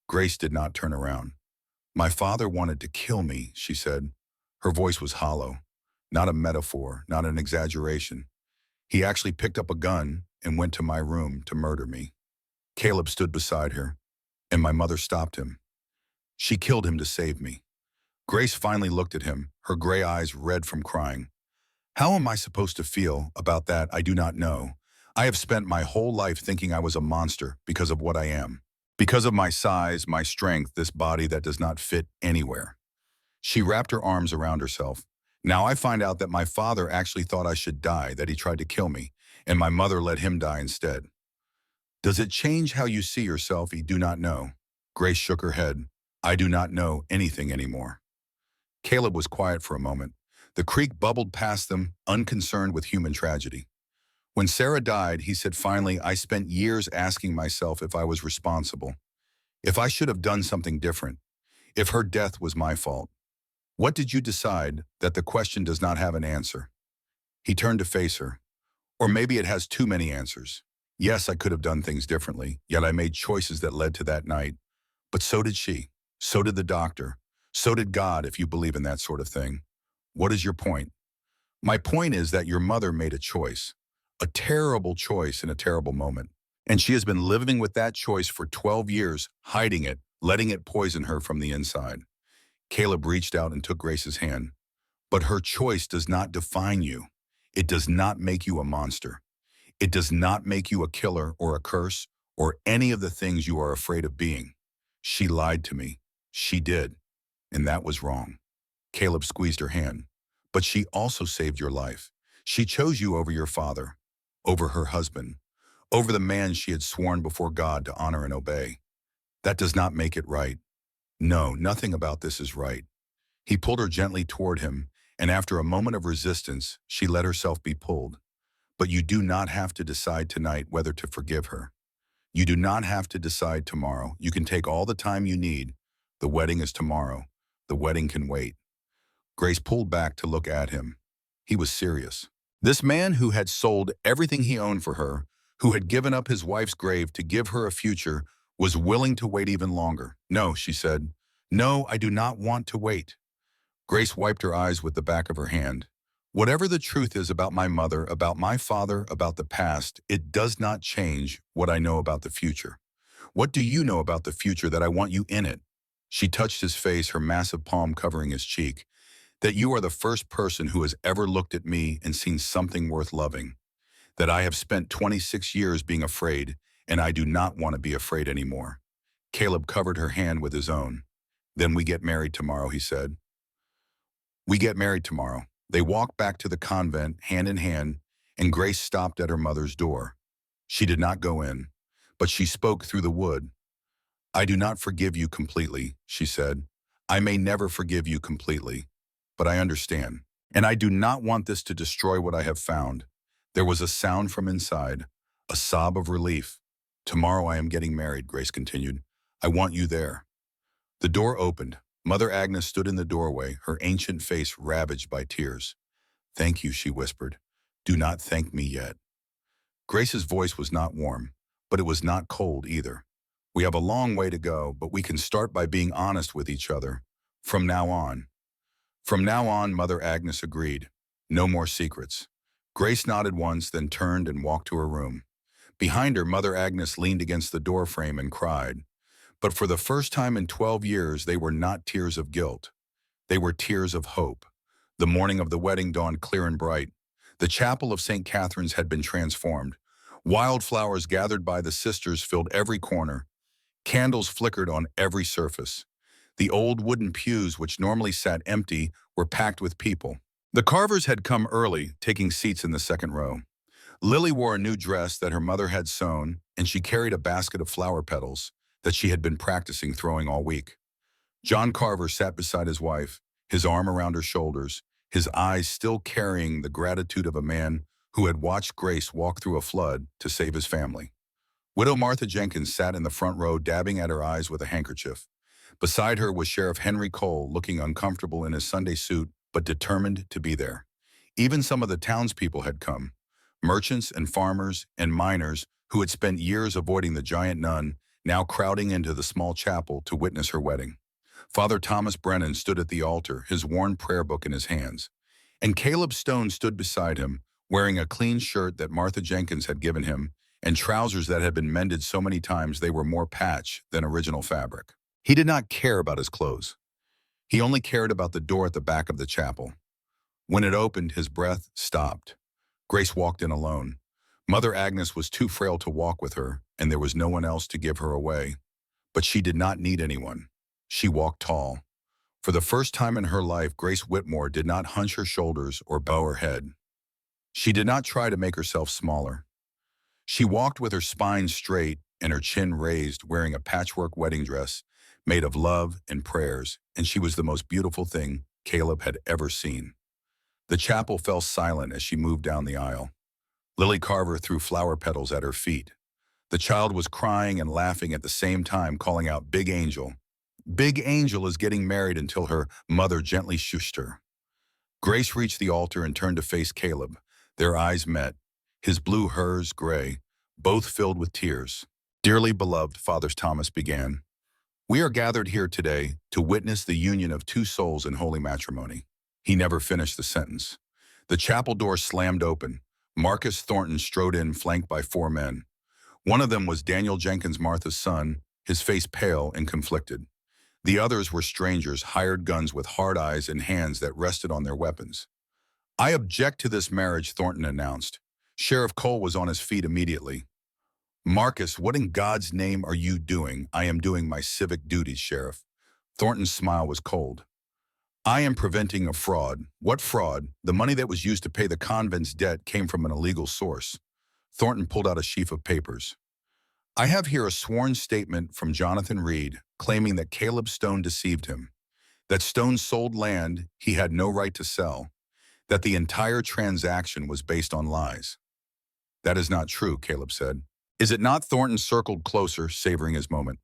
Grace did not turn around. My father wanted to kill me, she said. Her voice was hollow, not a metaphor, not an exaggeration. He actually picked up a gun and went to my room to murder me. Caleb stood beside her, and my mother stopped him. She killed him to save me. Grace finally looked at him, her gray eyes red from crying. How am I supposed to feel about that? I do not know. I have spent my whole life thinking I was a monster because of what I am. Because of my size, my strength, this body that does not fit anywhere. She wrapped her arms around herself. Now I find out that my father actually thought I should die, that he tried to kill me, and my mother let him die instead. Does it change how you see yourself? I do not know. Grace shook her head. I do not know anything anymore. Caleb was quiet for a moment. The creek bubbled past them, unconcerned with human tragedy. When Sarah died, he said finally, I spent years asking myself if I was responsible, if I should have done something different, if her death was my fault. What did you decide? That the question does not have an answer. He turned to face her. Or maybe it has too many answers. Yes, I could have done things differently, yet I made choices that led to that night. But so did she. So did the doctor. So did God, if you believe in that sort of thing. What is your point? My point is that your mother made a choice. A terrible choice in a terrible moment. And she has been living with that choice for 12 years, hiding it, letting it poison her from the inside. Caleb reached out and took Grace's hand. But her choice does not define you. It does not make you a monster. It does not make you a killer or a curse or any of the things you are afraid of being. She lied to me. She did. And that was wrong. Caleb squeezed her hand. But she also saved your life. She chose you over your father, over her husband, over the man she had sworn before God to honor and obey. That does not make it right. No, nothing about this is right. He pulled her gently toward him, and after a moment of resistance, she let herself be pulled. But you do not have to decide tonight whether to forgive her. You do not have to decide tomorrow. You can take all the time you need. The wedding is tomorrow. The wedding can wait. Grace pulled back to look at him. He was serious. This man who had sold everything he owned for her, who had given up his wife's grave to give her a future, was willing to wait even longer. No, she said. No, I do not want to wait. Grace wiped her eyes with the back of her hand. Whatever the truth is about my mother, about my father, about the past, it does not change what I know about the future. What do you know about the future that I want you in it? She touched his face, her massive palm covering his cheek. That you are the first person who has ever looked at me and seen something worth loving. That I have spent 26 years being afraid, and I do not want to be afraid anymore. Caleb covered her hand with his own. Then we get married tomorrow, he said. We get married tomorrow. They walked back to the convent, hand in hand, and Grace stopped at her mother's door. She did not go in, but she spoke through the wood. I do not forgive you completely, she said. I may never forgive you completely, but I understand. And I do not want this to destroy what I have found. There was a sound from inside, a sob of relief. Tomorrow I am getting married, Grace continued. I want you there. The door opened. Mother Agnes stood in the doorway, her ancient face ravaged by tears. Thank you, she whispered. Do not thank me yet. Grace's voice was not warm, but it was not cold either. We have a long way to go, but we can start by being honest with each other. From now on. From now on, Mother Agnes agreed. No more secrets. Grace nodded once, then turned and walked to her room. Behind her, Mother Agnes leaned against the doorframe and cried. But for the first time in 12 years, they were not tears of guilt. They were tears of hope. The morning of the wedding dawned clear and bright. The chapel of St. Catherine's had been transformed. Wildflowers gathered by the sisters filled every corner. Candles flickered on every surface. The old wooden pews, which normally sat empty, were packed with people. The Carvers had come early, taking seats in the second row. Lily wore a new dress that her mother had sewn, and she carried a basket of flower petals that she had been practicing throwing all week. John Carver sat beside his wife, his arm around her shoulders, his eyes still carrying the gratitude of a man who had watched Grace walk through a flood to save his family. Widow Martha Jenkins sat in the front row, dabbing at her eyes with a handkerchief. Beside her was Sheriff Henry Cole, looking uncomfortable in his Sunday suit, but determined to be there. Even some of the townspeople had come. Merchants and farmers and miners who had spent years avoiding the giant nun, now crowding into the small chapel to witness her wedding. Father Thomas Brennan stood at the altar, his worn prayer book in his hands. And Caleb Stone stood beside him, wearing a clean shirt that Martha Jenkins had given him, and trousers that had been mended so many times they were more patch than original fabric. He did not care about his clothes. He only cared about the door at the back of the chapel. When it opened, his breath stopped. Grace walked in alone. Mother Agnes was too frail to walk with her, and there was no one else to give her away. But she did not need anyone. She walked tall. For the first time in her life, Grace Whitmore did not hunch her shoulders or bow her head. She did not try to make herself smaller. She walked with her spine straight and her chin raised, wearing a patchwork wedding dress made of love and prayers, and she was the most beautiful thing Caleb had ever seen. The chapel fell silent as she moved down the aisle. Lily Carver threw flower petals at her feet. The child was crying and laughing at the same time, calling out, "Big Angel. Big Angel is getting married," until her mother gently shushed her. Grace reached the altar and turned to face Caleb. Their eyes met, his blue, hers gray, both filled with tears. "Dearly beloved," Father Thomas began, "we are gathered here today to witness the union of two souls in holy matrimony." He never finished the sentence. The chapel door slammed open. Marcus Thornton strode in, flanked by 4 men. One of them was Daniel Jenkins, Martha's son, his face pale and conflicted. The others were strangers, hired guns with hard eyes and hands that rested on their weapons. "I object to this marriage," Thornton announced. Sheriff Cole was on his feet immediately. "Marcus, what in God's name are you doing?" "I am doing my civic duties, Sheriff." Thornton's smile was cold. "I am preventing a fraud." "What fraud?" "The money that was used to pay the convent's debt came from an illegal source." Thornton pulled out a sheaf of papers. "I have here a sworn statement from Jonathan Reed claiming that Caleb Stone deceived him, that Stone sold land he had no right to sell, that the entire transaction was based on lies." "That is not true," Caleb said. "Is it not?" Thornton circled closer, savoring his moment.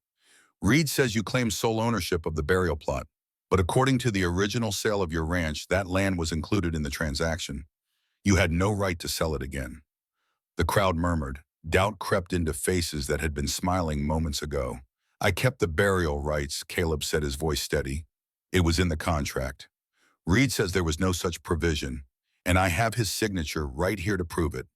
"Reed says you claim sole ownership of the burial plot, but according to the original sale of your ranch, that land was included in the transaction. You had no right to sell it again." The crowd murmured. Doubt crept into faces that had been smiling moments ago. "I kept the burial rights," Caleb said, his voice steady. "It was in the contract. Reed says there was no such provision, and I have his signature right here to prove it."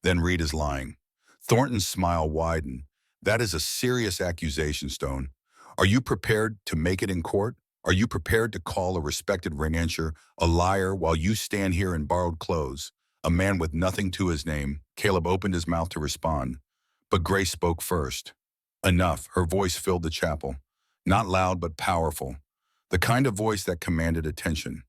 "Then Reed is lying." Thornton's smile widened. "That is a serious accusation, Stone. Are you prepared to make it in court? Are you prepared to call a respected rancher a liar while you stand here in borrowed clothes, a man with nothing to his name?" Caleb opened his mouth to respond, but Grace spoke first. "Enough." Her voice filled the chapel. Not loud, but powerful. The kind of voice that commanded attention.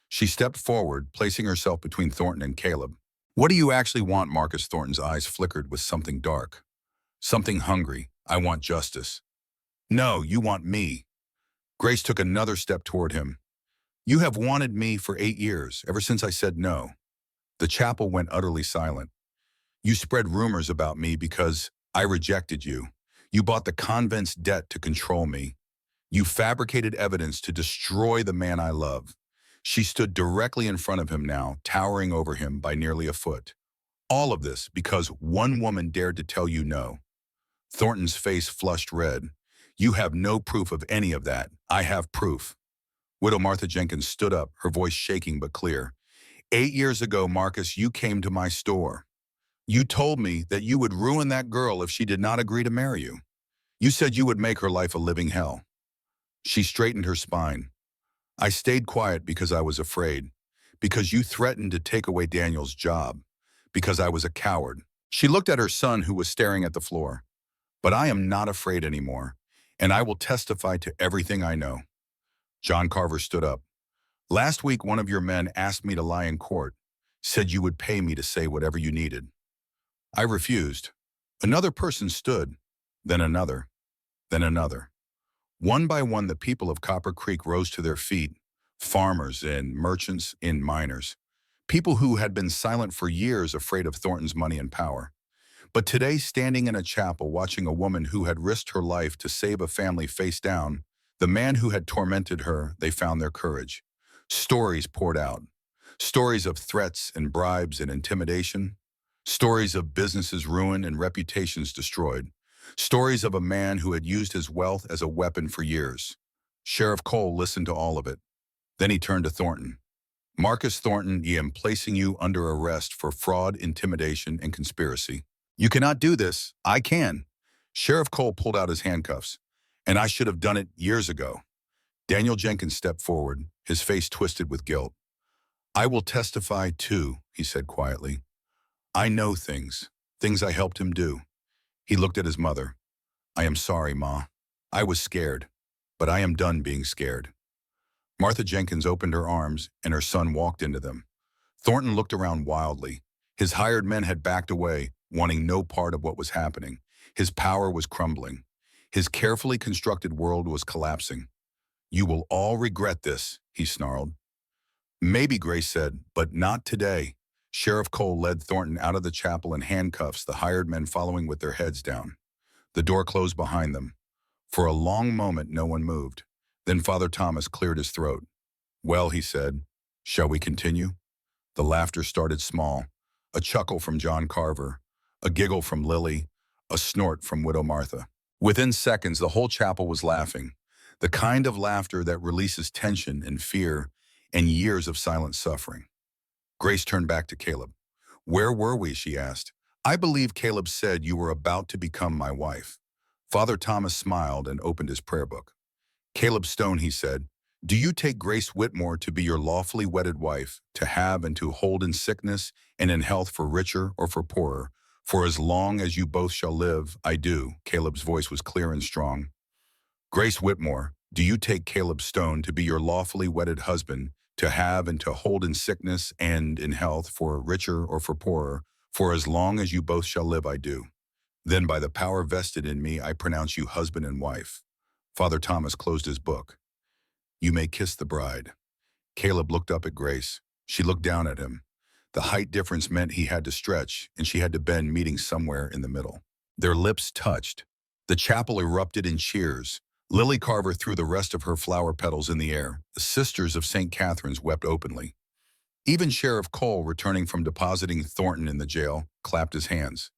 She stepped forward, placing herself between Thornton and Caleb. "What do you actually want?" Marcus Thornton's eyes flickered with something dark. "Something hungry. I want justice." "No, you want me." Grace took another step toward him. You have wanted me for 8 years, ever since I said no. The chapel went utterly silent. You spread rumors about me because I rejected you. You bought the convent's debt to control me. You fabricated evidence to destroy the man I love. She stood directly in front of him now, towering over him by nearly a foot. All of this because one woman dared to tell you no. Thornton's face flushed red. You have no proof of any of that. I have proof. Widow Martha Jenkins stood up, her voice shaking but clear. 8 years ago, Marcus, you came to my store. You told me that you would ruin that girl if she did not agree to marry you. You said you would make her life a living hell. She straightened her spine. I stayed quiet because I was afraid, because you threatened to take away Daniel's job, because I was a coward. She looked at her son who was staring at the floor. But I am not afraid anymore, and I will testify to everything I know. John Carver stood up. Last week, one of your men asked me to lie in court, said you would pay me to say whatever you needed. I refused. Another person stood, then another, then another. One by one, the people of Copper Creek rose to their feet, farmers and merchants and miners, people who had been silent for years afraid of Thornton's money and power. But today, standing in a chapel watching a woman who had risked her life to save a family face down, the man who had tormented her, they found their courage. Stories poured out. Stories of threats and bribes and intimidation. Stories of businesses ruined and reputations destroyed. Stories of a man who had used his wealth as a weapon for years. Sheriff Cole listened to all of it. Then he turned to Thornton. Marcus Thornton, I am placing you under arrest for fraud, intimidation, and conspiracy. You cannot do this. I can. Sheriff Cole pulled out his handcuffs, and I should have done it years ago. Daniel Jenkins stepped forward, his face twisted with guilt. I will testify too, he said quietly. I know things I helped him do. He looked at his mother. I am sorry, Ma. I was scared, but I am done being scared. Martha Jenkins opened her arms, and her son walked into them. Thornton looked around wildly. His hired men had backed away, wanting no part of what was happening. His power was crumbling. His carefully constructed world was collapsing. You will all regret this, he snarled. Maybe, Grace said, but not today. Sheriff Cole led Thornton out of the chapel in handcuffs, the hired men following with their heads down. The door closed behind them. For a long moment, no one moved. Then Father Thomas cleared his throat. Well, he said, shall we continue? The laughter started small. A chuckle from John Carver, a giggle from Lily, a snort from Widow Martha. Within seconds, the whole chapel was laughing, the kind of laughter that releases tension and fear and years of silent suffering. Grace turned back to Caleb. Where were we, she asked. I believe Caleb said you were about to become my wife. Father Thomas smiled and opened his prayer book. Caleb Stone, he said, do you take Grace Whitmore to be your lawfully wedded wife, to have and to hold in sickness and in health for richer or for poorer, for as long as you both shall live? I do. Caleb's voice was clear and strong. Grace Whitmore, do you take Caleb Stone to be your lawfully wedded husband, to have and to hold in sickness and in health for richer or for poorer, for as long as you both shall live? I do. Then by the power vested in me, I pronounce you husband and wife. Father Thomas closed his book. You may kiss the bride. Caleb looked up at Grace. She looked down at him. The height difference meant he had to stretch, and she had to bend, meeting somewhere in the middle. Their lips touched. The chapel erupted in cheers. Lily Carver threw the rest of her flower petals in the air. The Sisters of St. Catherine's wept openly. Even Sheriff Cole, returning from depositing Thornton in the jail, clapped his hands.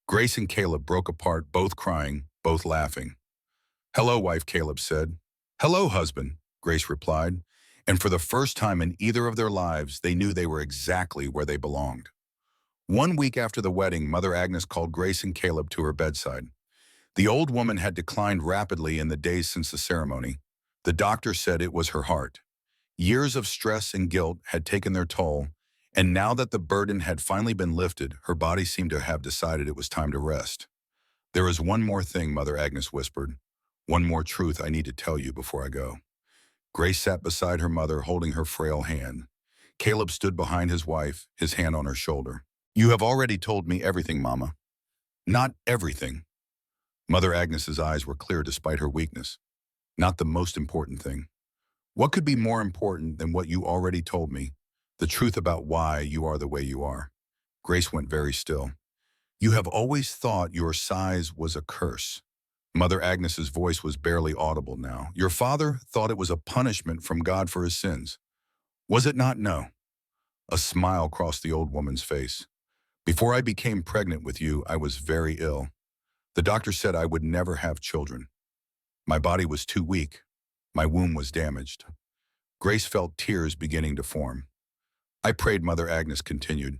Grace and Caleb broke apart, both crying, both laughing. Hello, wife, Caleb said. Hello, husband, Grace replied. And for the first time in either of their lives, they knew they were exactly where they belonged. 1 week after the wedding, Mother Agnes called Grace and Caleb to her bedside. The old woman had declined rapidly in the days since the ceremony. The doctor said it was her heart. Years of stress and guilt had taken their toll, and now that the burden had finally been lifted, her body seemed to have decided it was time to rest. There is one more thing, Mother Agnes whispered. One more truth I need to tell you before I go. Grace sat beside her mother, holding her frail hand. Caleb stood behind his wife, his hand on her shoulder. You have already told me everything, Mama. Not everything. Mother Agnes's eyes were clear despite her weakness. Not the most important thing. What could be more important than what you already told me? The truth about why you are the way you are. Grace went very still. You have always thought your size was a curse. Mother Agnes's voice was barely audible now. Your father thought it was a punishment from God for his sins. Was it not? No. A smile crossed the old woman's face. Before I became pregnant with you, I was very ill. The doctor said I would never have children. My body was too weak. My womb was damaged. Grace felt tears beginning to form. I prayed, Mother Agnes continued.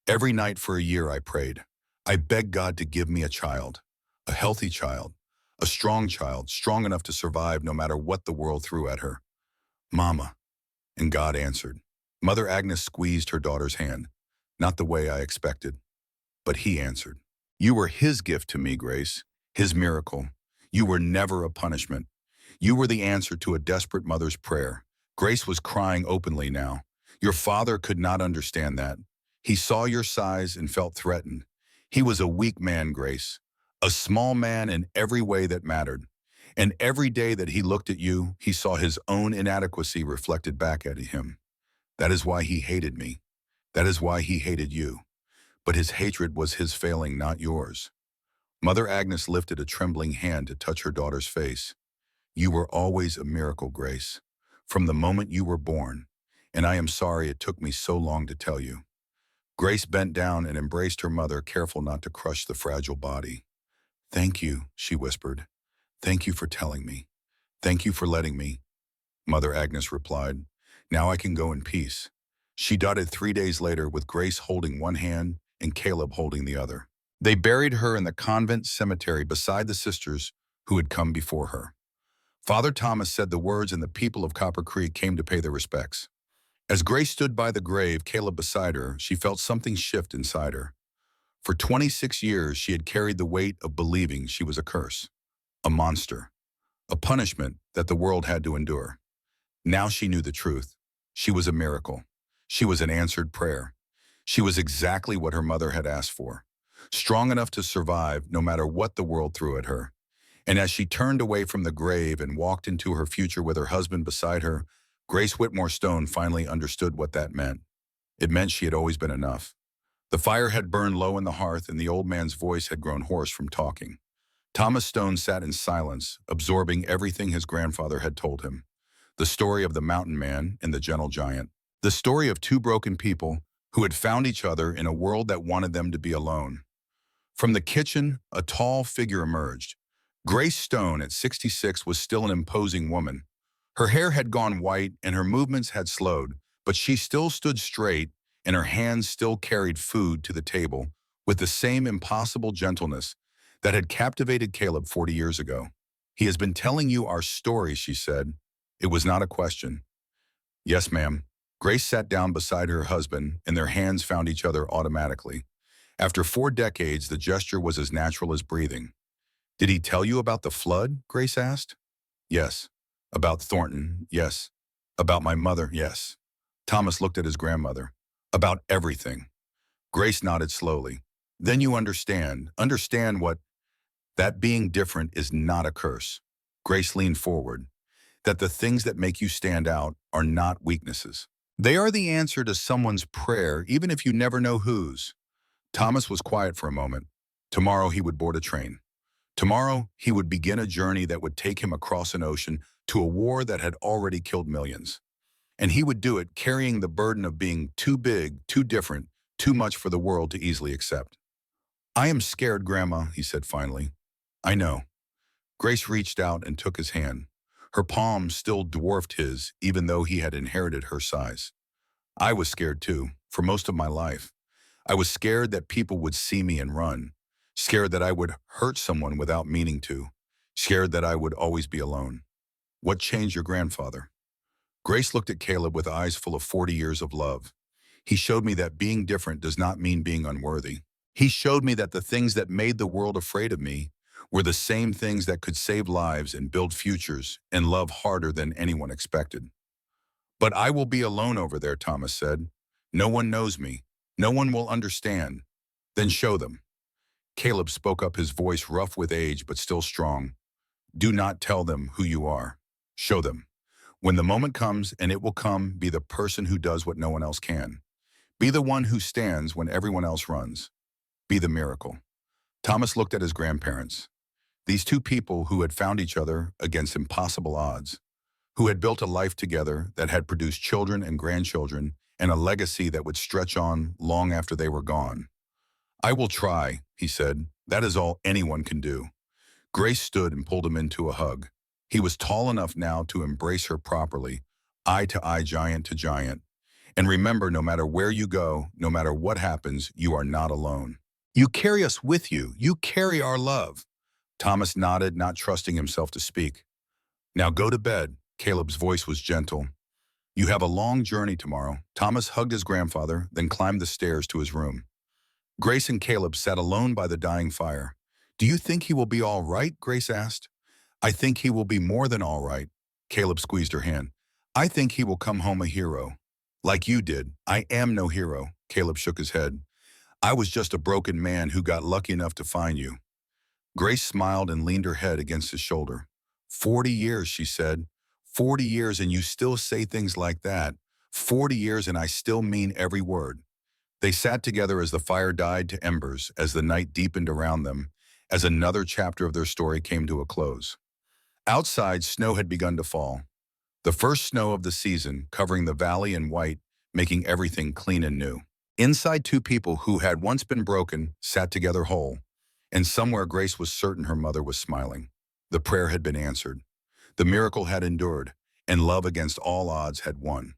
Every night for a year I prayed. I begged God to give me a healthy child, a strong child, strong enough to survive no matter what the world threw at her. Mama. And God answered. Mother Agnes squeezed her daughter's hand, not the way I expected, but he answered. You were his gift to me, Grace, his miracle. You were never a punishment. You were the answer to a desperate mother's prayer. Grace was crying openly now. Your father could not understand that. He saw your size and felt threatened. He was a weak man, Grace, a small man in every way that mattered. And every day that he looked at you, he saw his own inadequacy reflected back at him. That is why he hated me. That is why he hated you. But his hatred was his failing, not yours. Mother Agnes lifted a trembling hand to touch her daughter's face. You were always a miracle, Grace, from the moment you were born, and I am sorry it took me so long to tell you. Grace bent down and embraced her mother, careful not to crush the fragile body. Thank you, she whispered. Thank you for telling me. Thank you for letting me. Mother Agnes replied. Now I can go in peace. She died 3 days later with Grace holding one hand and Caleb holding the other. They buried her in the convent cemetery beside the sisters who had come before her. Father Thomas said the words and the people of Copper Creek came to pay their respects. As Grace stood by the grave, Caleb beside her, she felt something shift inside her. For 26 years, she had carried the weight of believing she was a curse, a monster, a punishment that the world had to endure. Now she knew the truth. She was a miracle. She was an answered prayer. She was exactly what her mother had asked for, strong enough to survive no matter what the world threw at her. And as she turned away from the grave and walked into her future with her husband beside her, Grace Whitmore Stone finally understood what that meant. It meant she had always been enough. The fire had burned low in the hearth and the old man's voice had grown hoarse from talking. Thomas Stone sat in silence, absorbing everything his grandfather had told him. The story of the mountain man and the gentle giant. The story of two broken people who had found each other in a world that wanted them to be alone. From the kitchen, a tall figure emerged. Grace Stone, at 66, was still an imposing woman. Her hair had gone white and her movements had slowed, but she still stood straight and her hands still carried food to the table with the same impossible gentleness that had captivated Caleb 40 years ago. He has been telling you our story, she said. It was not a question. Yes, ma'am. Grace sat down beside her husband and their hands found each other automatically. After 4 decades, the gesture was as natural as breathing. Did he tell you about the flood? Grace asked. Yes. About Thornton? Yes. About my mother? Yes. Thomas looked at his grandmother. About everything. Grace nodded slowly. Then you understand what that being different is not a curse. Grace leaned forward. That the things that make you stand out are not weaknesses. They are the answer to someone's prayer, even if you never know whose. Thomas was quiet for a moment. Tomorrow he would board a train. Tomorrow he would begin a journey that would take him across an ocean to a war that had already killed millions. And he would do it carrying the burden of being too big, too different, too much for the world to easily accept. I am scared, Grandma, he said finally. I know. Grace reached out and took his hand. Her palm still dwarfed his, even though he had inherited her size. I was scared too, for most of my life. I was scared that people would see me and run. Scared that I would hurt someone without meaning to. Scared that I would always be alone. What changed your grandfather? Grace looked at Caleb with eyes full of 40 years of love. He showed me that being different does not mean being unworthy. He showed me that the things that made the world afraid of me were the same things that could save lives and build futures and love harder than anyone expected. But I will be alone over there, Thomas said. No one knows me. No one will understand. Then show them. Caleb spoke up, his voice rough with age but still strong. Do not tell them who you are. Show them. When the moment comes, and it will come, be the person who does what no one else can. Be the one who stands when everyone else runs. Be the miracle. Thomas looked at his grandparents. These two people who had found each other against impossible odds, who had built a life together that had produced children and grandchildren and a legacy that would stretch on long after they were gone. I will try, he said. That is all anyone can do. Grace stood and pulled him into a hug. He was tall enough now to embrace her properly, eye to eye, giant to giant. And remember, no matter where you go, no matter what happens, you are not alone. You carry us with you. You carry our love. Thomas nodded, not trusting himself to speak. Now go to bed. Caleb's voice was gentle. You have a long journey tomorrow. Thomas hugged his grandfather, then climbed the stairs to his room. Grace and Caleb sat alone by the dying fire. Do you think he will be all right? Grace asked. I think he will be more than all right. Caleb squeezed her hand. I think he will come home a hero. Like you did. I am no hero. Caleb shook his head. I was just a broken man who got lucky enough to find you. Grace smiled and leaned her head against his shoulder. 40 years, she said. 40 years and you still say things like that. 40 years and I still mean every word. They sat together as the fire died to embers, as the night deepened around them, as another chapter of their story came to a close. Outside, snow had begun to fall. The first snow of the season, covering the valley in white, making everything clean and new. Inside, two people who had once been broken sat together whole, and somewhere Grace was certain her mother was smiling. The prayer had been answered. The miracle had endured, and love against all odds had won.